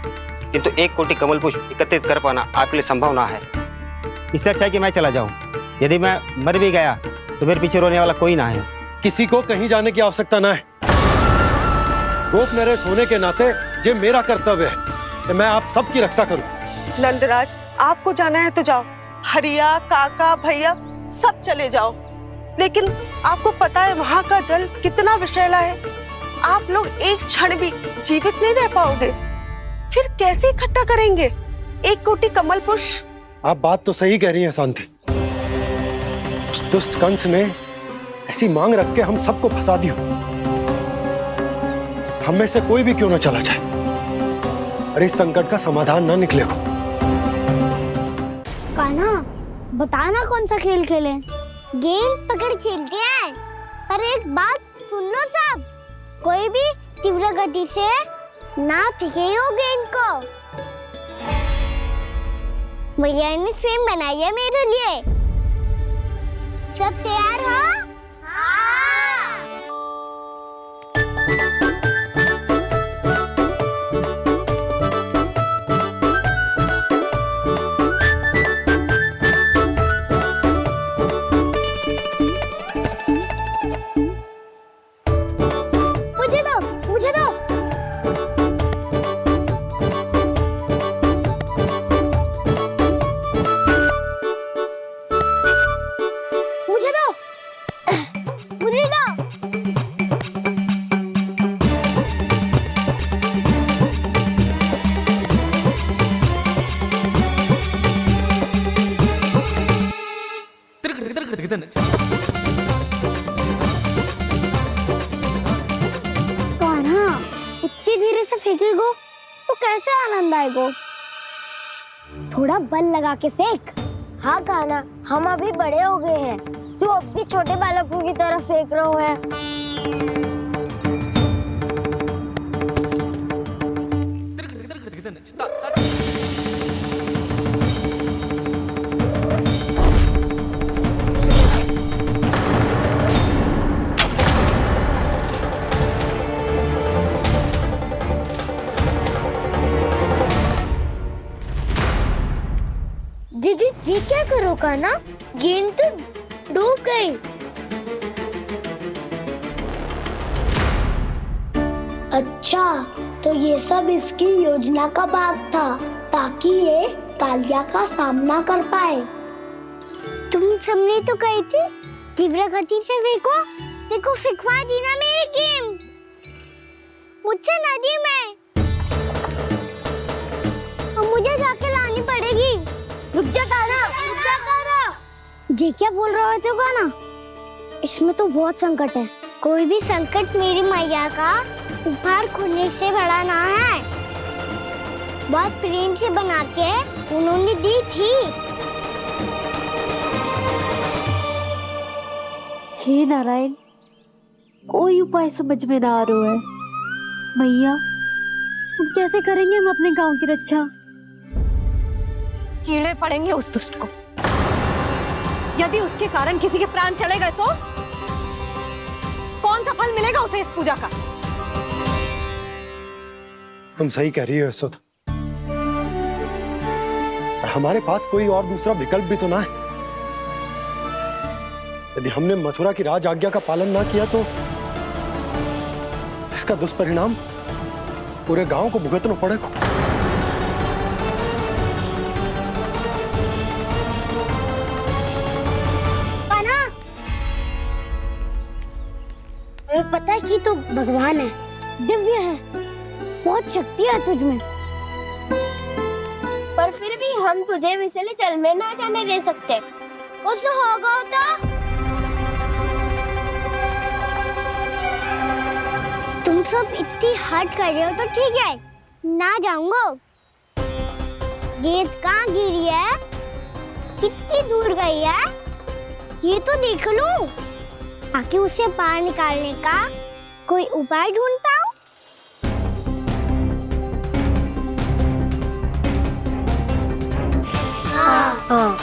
[SPEAKER 17] किंतु 1 कोटि कमल पुष्प एकत्रित कर पाना आपके लिए संभव ना है। इससे अच्छा है कि मैं चला जाऊं। यदि मैं मर भी गया तो मेरे पीछे रोने वाला कोई ना है।
[SPEAKER 8] किसी को कहीं जाने की आवश्यकता ना है। गोप नरेश होने के नाते ये मेरा कर्तव्य है कि मैं आप सबकी रक्षा करूं।
[SPEAKER 9] नंदराज, आपको जाना है तो जाओ। हरिया, काका, भैया सब चले जाओ। लेकिन आपको पता है वहाँ का जल कितना विषैला है। आप लोग एक क्षण भी जीवित नहीं रह पाओगे। फिर कैसे इकट्ठा करेंगे 1 कोटि कमल पुष्प?
[SPEAKER 8] आप बात तो सही कह रही हैं शांति। उस दुष्ट कंस ने ऐसी मांग रख के हम सबको फंसा दिया। हम में से कोई भी क्यों ना चला जाए और इस संकट का समाधान ना निकलेगा।
[SPEAKER 1] कान्हा, बताना कौन सा खेल खेलें? गेंद पकड़ खेलते हैं। पर एक बात सुन लो सब, कोई भी तीव्र गति से ना फेंकेगा गेंद को। भैया ने फ्रेम बनाई है मेरे लिए। सब तैयार हो? मुझे दो। कान्हा, इतनी धीरे से फेंकेगो तो कैसे आनंद आएगा? थोड़ा बल लगा के फेंक। हाँ कान्हा, हम अभी बड़े हो गए हैं, तू अब भी छोटे बालकों की तरह फेंक रहा है। दीदी जी क्या करो कान्हा, गेंद तो डूब गई। अच्छा, तो ये सब इसकी योजना का भाग था ताकि ये कालिया का सामना कर पाए। तुम सबने तो कही थी तीव्र गति से फेंको, देखो फिकवा दी ना मेरी गेम मुझसे नदी में। अब मुझे जाके लानी पड़ेगी। रुक जा कान्हा, रुक जा कान्हा। जी क्या बोल रहे थे कान्हा? इसमें तो बहुत संकट है। कोई भी संकट मेरी मैया का उपहार खोने से बड़ा ना है। बहुत प्रेम से बना के उन्होंने दी थी।
[SPEAKER 6] हे नारायण, कोई उपाय समझ में ना आ रहा है। भैया, अब कैसे करेंगे हम अपने गांव की रक्षा?
[SPEAKER 5] कीड़े पड़ेंगे उस दुष्ट को। यदि उसके कारण किसी के प्राण चले गए तो कौन सा फल मिलेगा उसे इस पूजा का?
[SPEAKER 8] तुम सही कह रही हो यशोदा। हमारे पास कोई और दूसरा विकल्प भी तो ना है। यदि हमने मथुरा की राज आज्ञा का पालन ना किया तो इसका दुष्परिणाम पूरे गांव को भुगतना पड़ेगा।
[SPEAKER 1] हमें पता है कि तू भगवान है, दिव्य है, बहुत शक्ति है तुझमें, पर फिर भी हम तुझे विषैले जल में ना जाने दे सकते। कुछ होगा तो तुम सब इतनी हट कर रहे हो तो ठीक है, ना जाऊंगा। गेंद कहाँ गिरी है, कितनी दूर गई है, ये तो देख लूं, ताकि उसे बाहर निकालने का कोई उपाय ढूंढ पाऊं। हाँ।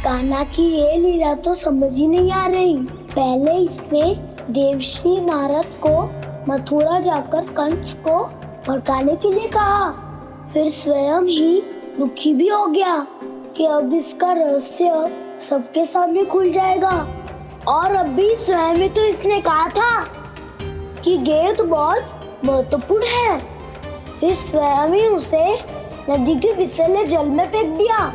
[SPEAKER 1] कान्हा की ये लीला तो समझ ही नहीं आ रही। पहले इसने देवश्री नारद को मथुरा जाकर कंस को भड़काने के लिए कहा, फिर स्वयं ही दुखी भी हो गया कि अब इसका रहस्य सबके सामने खुल जाएगा। और अभी स्वयं में तो इसने कहा था कि गेंद बहुत महत्वपूर्ण है, फिर स्वयं ही उसे नदी के विषैले जल में फेंक दिया।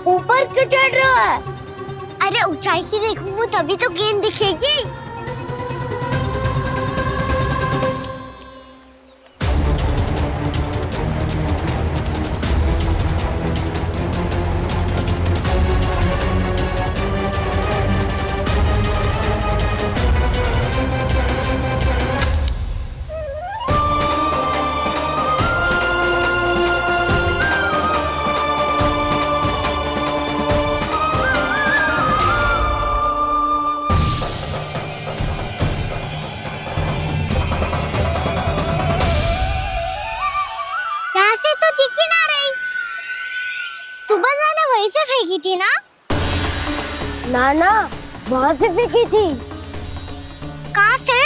[SPEAKER 1] ऊपर क्यों चढ़ रहा है? अरे ऊंचाई से देखूंगा तभी तो गेंद दिखेगी। से फेंकी थी ना? ना वहाँ से फेंकी थी। कहाँ से?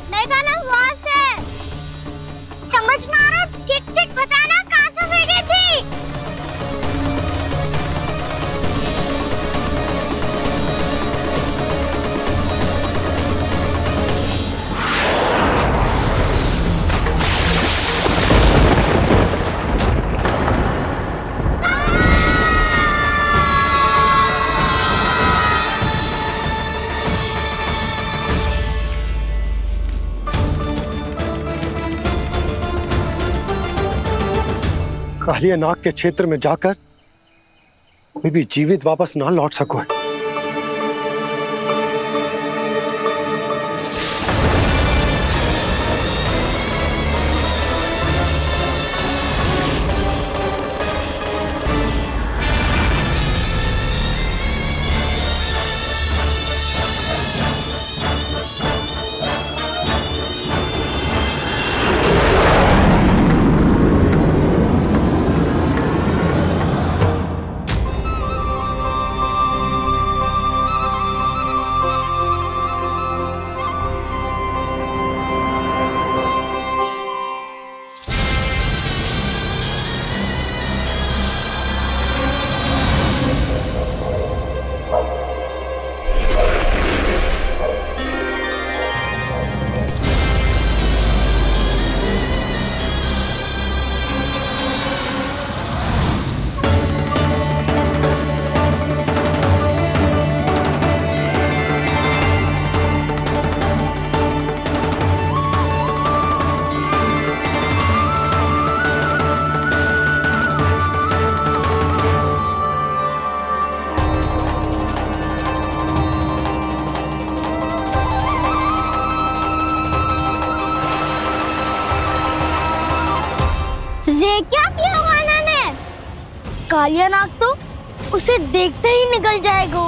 [SPEAKER 1] देखा ना वहाँ से। समझ ना आ रहा, ठीक बताना कहाँ से फेंकी थी?
[SPEAKER 8] कालिया नाग के क्षेत्र में जाकर कोई भी जीवित वापस ना लौट सको।
[SPEAKER 1] ये क्या किया वाना ने? कालिया नाग तो उसे देखते ही निकल जाएगा।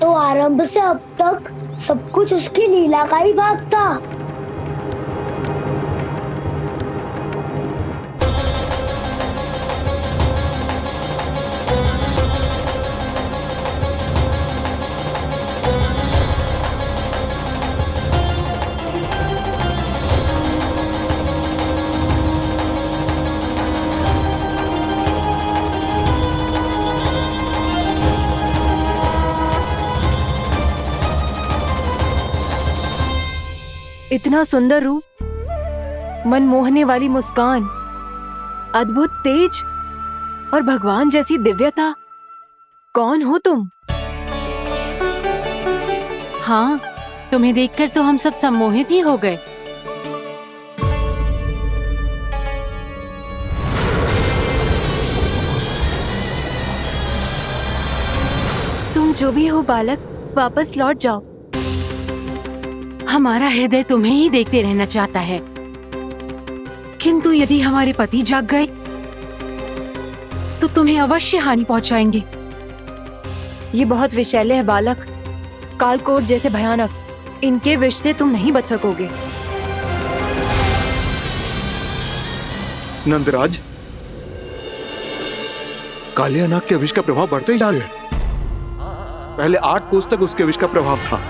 [SPEAKER 1] तो आरंभ से अब तक सब कुछ उसकी लीला का ही भाग था।
[SPEAKER 16] इतना सुंदर रूप, मन मोहने वाली मुस्कान, अद्भुत तेज और भगवान जैसी दिव्यता। कौन हो तुम?
[SPEAKER 18] हाँ, तुम्हें देखकर तो हम सब सम्मोहित ही हो गए।
[SPEAKER 16] तुम जो भी हो बालक, वापस लौट जाओ।
[SPEAKER 18] हमारा हृदय तुम्हें ही देखते रहना चाहता है, किंतु यदि हमारे पति जाग गए तो तुम्हें अवश्य हानि पहुंचाएंगे।
[SPEAKER 16] ये बहुत विषैले है बालक, कालकोट जैसे भयानक। इनके विष से तुम नहीं बच सकोगे।
[SPEAKER 3] नंदराज, कालिया नाग के विष का प्रभाव बढ़ते ही जा रहा है। पहले 8 कोस तक उसके विष का प्रभाव था,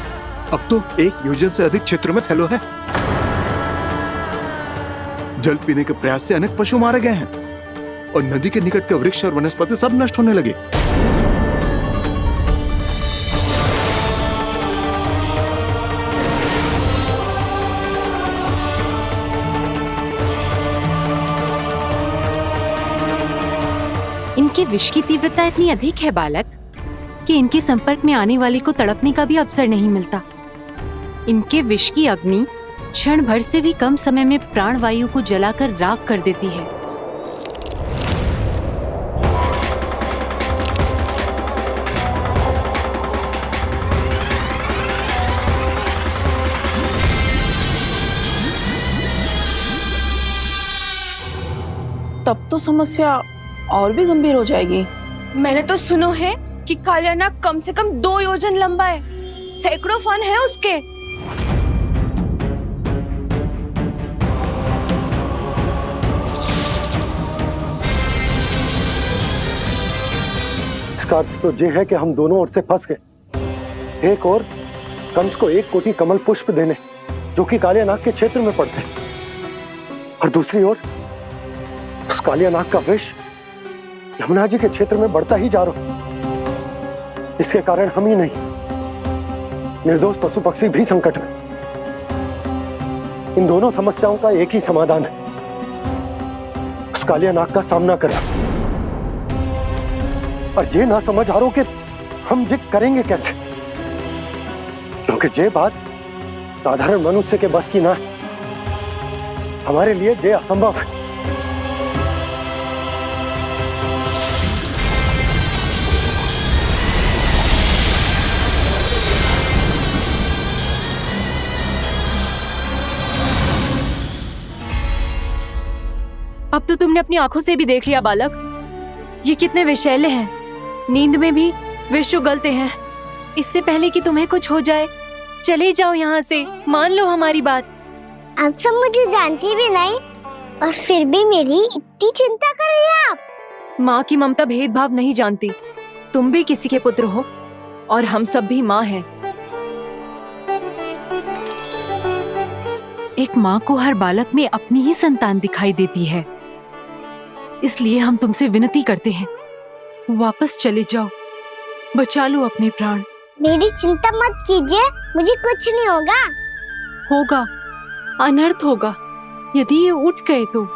[SPEAKER 3] अब तो 1 योजन से अधिक क्षेत्र में फैलो है। जल पीने के प्रयास से अनेक पशु मारे गए हैं और नदी के निकट के वृक्ष और वनस्पति सब नष्ट होने लगे।
[SPEAKER 18] इनके विष की तीव्रता इतनी अधिक है बालक कि इनके संपर्क में आने वाले को तड़पने का भी अवसर नहीं मिलता। इनके विष की अग्नि क्षण भर से भी कम समय में प्राणवायु को जलाकर राख कर देती है।
[SPEAKER 7] तब तो समस्या और भी गंभीर हो जाएगी।
[SPEAKER 16] मैंने तो सुनो है कि कालिया नाग कम से कम 2 योजन लंबा है, सैकड़ों फन है उसके।
[SPEAKER 8] इसका अर्थ तो ये है कि हम दोनों ओर से फंस गए। एक और कंस को 1 कोटि कमल पुष्प देने जो कि कालिया नाग के क्षेत्र में पड़ते हैं, और दूसरी ओर उस कालिया नाग का विष यमुना जी के क्षेत्र में बढ़ता ही जा रहा। इसके कारण हम ही नहीं, निर्दोष पशु पक्षी भी संकट में। इन दोनों समस्याओं का एक ही समाधान है, उस कालिया नाग का सामना करें। और ये ना समझ हारो कि हम ये करेंगे कैसे, क्योंकि ये बात साधारण मनुष्य के बस की ना, हमारे लिए ये असंभव है।
[SPEAKER 18] अब तो तुमने अपनी आंखों से भी देख लिया बालक, ये कितने विषैले हैं। नींद में भी विष उगलते हैं। इससे पहले कि तुम्हें कुछ हो जाए, चले जाओ यहाँ से, मान लो हमारी बात।
[SPEAKER 1] आप सब मुझे जानती भी नहीं और फिर भी मेरी इतनी चिंता कर रही हैं आप।
[SPEAKER 18] माँ की ममता भेदभाव नहीं जानती। तुम भी किसी के पुत्र हो और हम सब भी माँ हैं। एक माँ को हर बालक में अपनी ही संतान दिखाई देती है। इसलिए हम तुमसे विनती करते हैं, वापस चले जाओ, बचा लो अपने प्राण।
[SPEAKER 1] मेरी चिंता मत कीजिए, मुझे कुछ नहीं होगा।
[SPEAKER 18] होगा, अनर्थ होगा यदि ये उठ गए तो।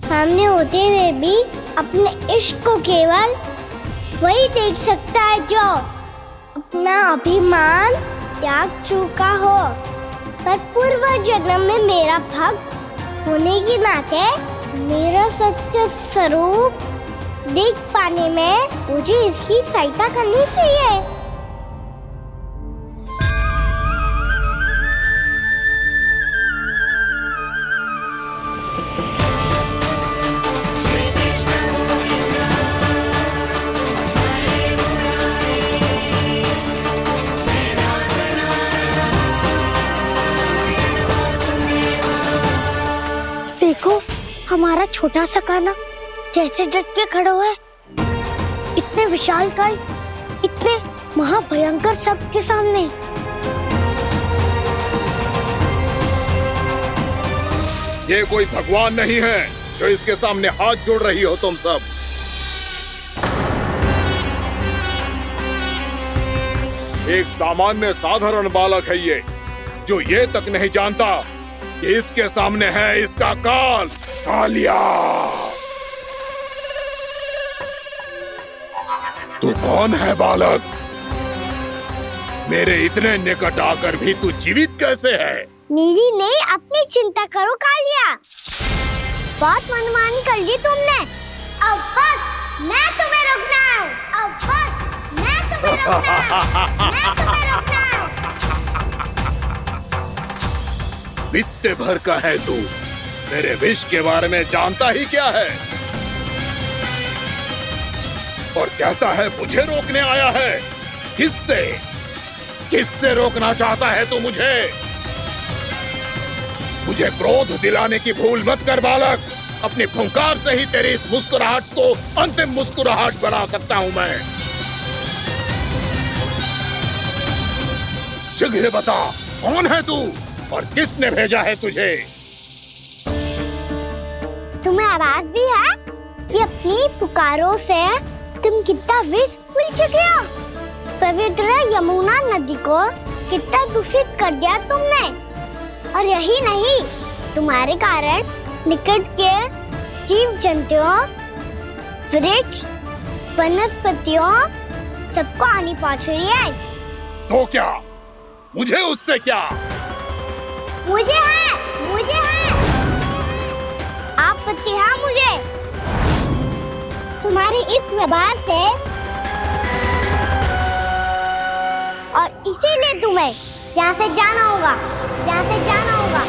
[SPEAKER 1] सामने होते हुए भी अपने इश्क को केवल वही देख सकता है जो अपना अभिमान त्याग चुका हो। पर पूर्व जन्म में मेरा भक्त होने के नाते मेरा सत्य स्वरूप देख पाने में मुझे इसकी सहायता करनी चाहिए। देखो हमारा छोटा सा कान्हा कैसे डट के खड़ा हुआ है। इतने विशालकाय, इतने महाभयंकर सबके सामने।
[SPEAKER 3] ये कोई भगवान नहीं है जो इसके सामने हाथ जोड़ रही हो तुम सब। एक सामान्य साधारण बालक है ये, जो ये तक नहीं जानता कि इसके सामने है इसका काल, कालिया। तू कौन है बालक? मेरे इतने निकट आकर भी तू जीवित कैसे है?
[SPEAKER 1] मेरी नहीं, अपनी चिंता करो कालिया। बहुत मनमानी कर ली तुमने। अब बस मैं तुम्हें रोकना हूँ। अब बस मैं तुम्हें रोकना हूँ। मैं तुम्हें रोकना हूँ।
[SPEAKER 3] बित्ते भर का है तू, मेरे विष के बारे में जानता ही क्या है? और कहता है मुझे रोकने आया है। किससे? किससे रोकना चाहता है तू मुझे? मुझे क्रोध दिलाने की भूल मत कर बालक। अपनी फुंकार से ही तेरी इस मुस्कुराहट को अंतिम मुस्कुराहट बना सकता हूं मैं। शीघ्र बता, कौन है तू और किसने भेजा है तुझे?
[SPEAKER 1] तुम्हें आवाज भी है कि अपनी पुकारों से तुम कितना विष भूल चुके हो। पवित्र यमुना नदी को कितना दूषित कर दिया तुमने। और यही नहीं, तुम्हारे कारण निकट के जीव जंतुओं, वृक्ष, वनस्पतियों सबको हानि पहुंच रही है।
[SPEAKER 3] तो क्या? मुझे उससे क्या?
[SPEAKER 1] मुझे है आपत्ति है मुझे तुम्हारे इस व्यवहार से, और इसीलिए तुम्हें यहाँ से जाना होगा। यहाँ से जाना होगा।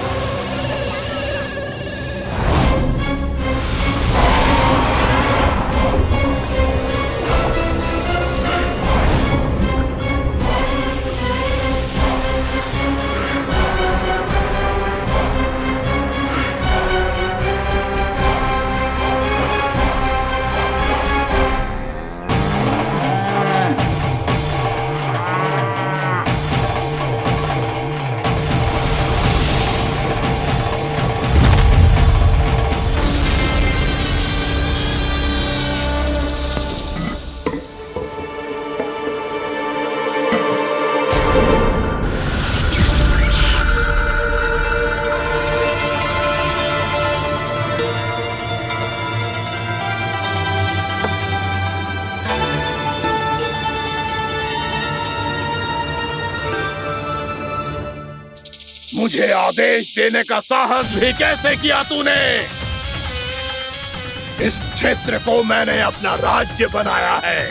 [SPEAKER 3] मुझे आदेश देने का साहस भी कैसे किया तूने? इस क्षेत्र को मैंने अपना राज्य बनाया है,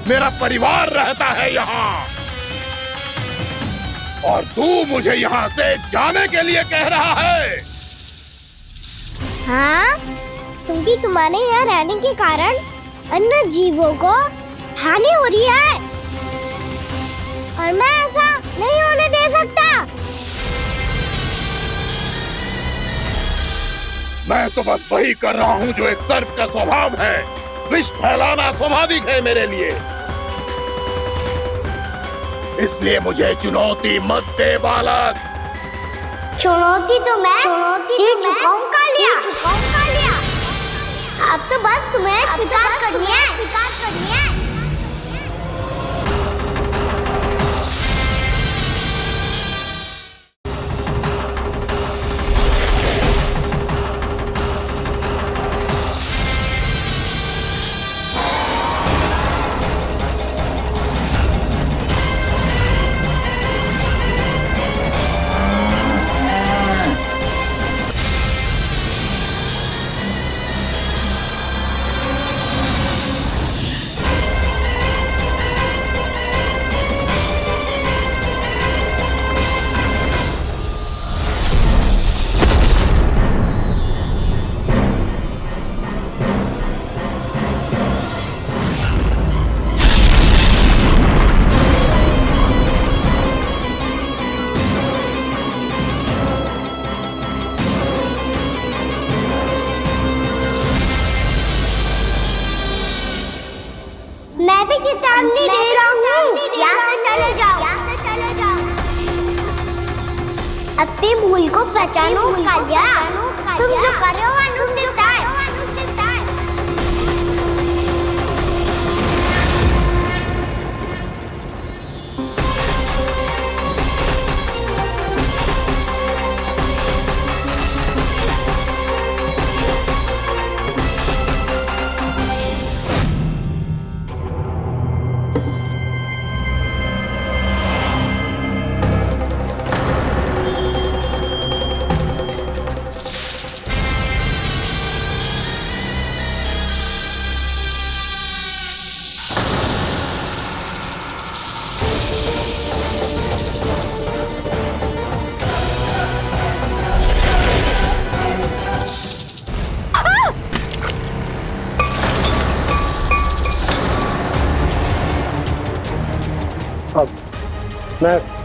[SPEAKER 3] मेरा परिवार रहता है यहाँ, और तू मुझे यहाँ से जाने के लिए कह रहा है?
[SPEAKER 1] हाँ, क्योंकि तुम्हारे यहाँ रहने के कारण अन्य जीवों को हानि हो रही है और मैं ऐसा नहीं होने दे सकता।
[SPEAKER 3] मैं तो बस वही कर रहा हूँ जो एक सर्प का स्वभाव है। विष फैलाना स्वाभाविक है मेरे लिए, इसलिए मुझे चुनौती मत दे बालक।
[SPEAKER 1] चुनौती तो मैं दे चुका हूँ कालिया। अब तो बस तुम्हें स्वीकार करनी है। मैं भी चेतावनी दे रहा हूँ, यहाँ से चले जाओ। अपनी भूल को पहचानो कालिया, तुम जो कर रहे हो अनुचित है।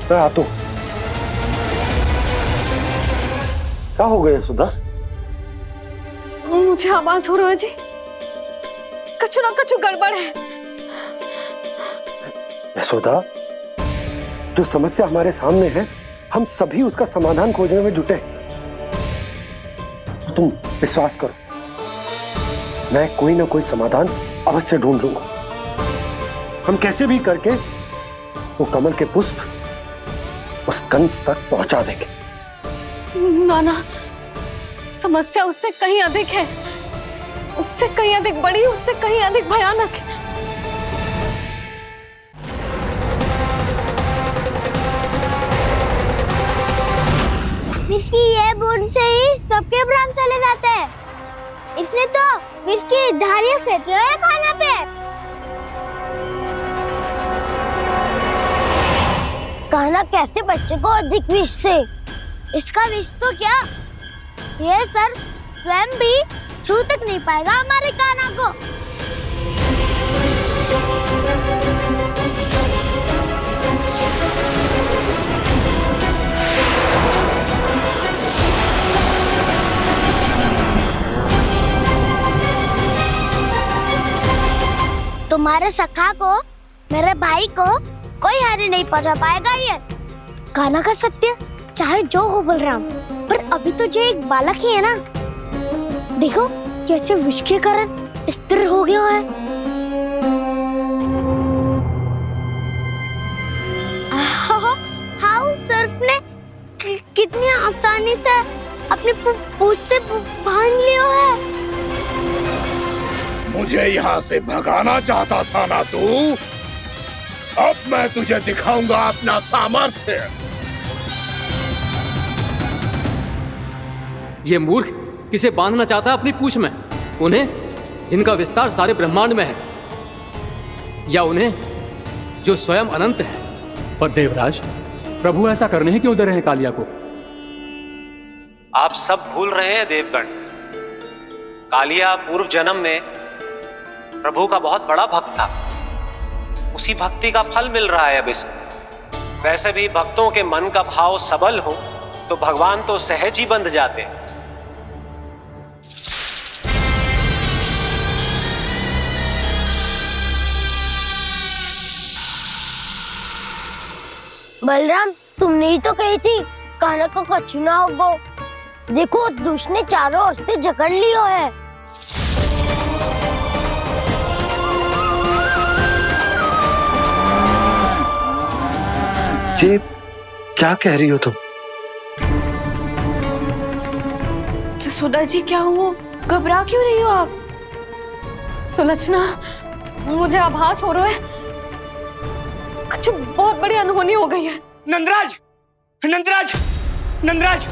[SPEAKER 8] मैं आता हूँ। क्या हो गया सुधा?
[SPEAKER 5] मुझे आवाज हो रहा है जी, कछु ना कछु गड़बड़ है।
[SPEAKER 8] यशोदा, जो समस्या हमारे सामने है, हम सभी उसका समाधान खोजने में जुटे। तुम विश्वास करो, मैं कोई ना कोई समाधान अवश्य ढूंढ लूंगा। हम कैसे भी करके वो कमल के पुष्प उस कंस तक पहुंचा देंगे।
[SPEAKER 5] नाना, समस्या उससे कहीं अधिक है, उससे कहीं अधिक बड़ी, उससे कहीं अधिक भयानक है।
[SPEAKER 1] विस्की ये बूंद से ही सबके प्राण चले जाते हैं। इसने तो विस्की धारियां फेंके हुए खाना पे। कान्हा कैसे बच्चे को अधिक विष से? इसका विष तो क्या, ये सर स्वयं भी छू तक नहीं पाएगा हमारे कान्हा को। तुम्हारे सखा को, मेरे भाई को कोई हानि नहीं पहुंचा पाएगा। ये कान्हा का सत्य चाहे जो हो बलराम, पर अभी तो जो एक बालक ही है ना। देखो कैसे विष के कारण स्थिर हो गया है। हाउ सर्फ ने कितनी आसानी से अपनी पूंछ से बांध लिया है।
[SPEAKER 3] मुझे यहाँ से भगाना चाहता था ना तू? अब मैं तुझे दिखाऊंगा अपना सामर्थ्य।
[SPEAKER 2] ये मूर्ख किसे बांधना चाहता है अपनी पूंछ में? उन्हें जिनका विस्तार सारे ब्रह्मांड में है, या उन्हें जो स्वयं अनंत है?
[SPEAKER 14] पर देवराज, प्रभु ऐसा करने ही क्यों दे रहे हैं कालिया को?
[SPEAKER 4] आप सब भूल रहे हैं देवगण, कालिया पूर्व जन्म में प्रभु का बहुत बड़ा भक्त था। उसी भक्ति का फल मिल रहा है अब इसे। वैसे भी भक्तों के मन का भाव सबल हो तो भगवान तो सहज ही बंध जाते हैं।
[SPEAKER 1] बलराम, तुमने ही तो कही थी कान्हा को कछु ना होगो। देखो दुष्ट ने चारों ओर से जकड़ लियो है।
[SPEAKER 8] ये क्या कह रही हो तुम?
[SPEAKER 16] जसोदा जी, क्या हुआ? घबरा क्यों रही हो आप?
[SPEAKER 5] सुलक्षणा, मुझे आभास हो रहा है कुछ बहुत बड़ी अनहोनी हो गई है।
[SPEAKER 15] नंदराज, नंदराज, नंदराज!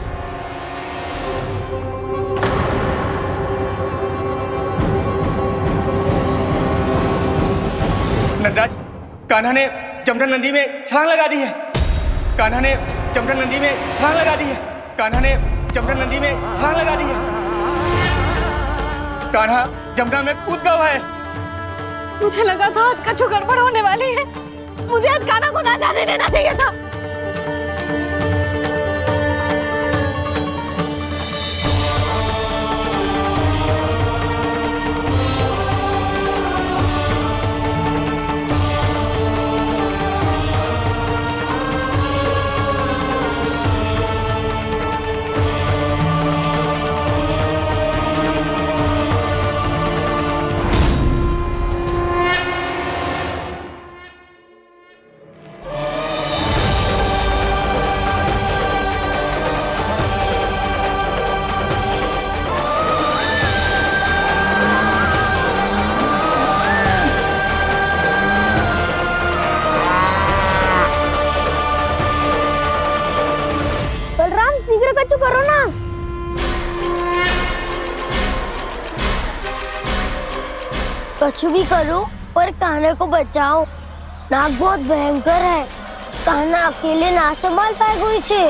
[SPEAKER 15] नंदराज, कान्हा ने जमना नदी में छलांग लगा दी है। कान्हा ने जमना नदी में छलांग लगा दी है। कान्हा ने जमना नदी में छलांग लगा दी है। कान्हा जमना में कूद गया है।
[SPEAKER 5] मुझे लगा था आज कछु गड़बड़ होने वाली है। मुझे आज कान्हा को ना जाने देना चाहिए था।
[SPEAKER 1] कछु करो ना। कछु भी करो पर कान्हा को बचाओ। नाग बहुत भयंकर है। कान्हा अकेले ना संभाल पाएगा इसे।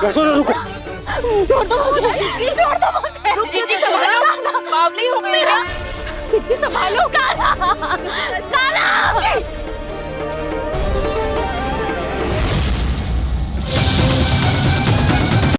[SPEAKER 8] यशोदा रुको।
[SPEAKER 5] छोड़ दो मुझे, छोड़ दो मुझे। रुक जीजी, संभालो। बावली हो गई क्या? जीजी संभालो। कान्हा,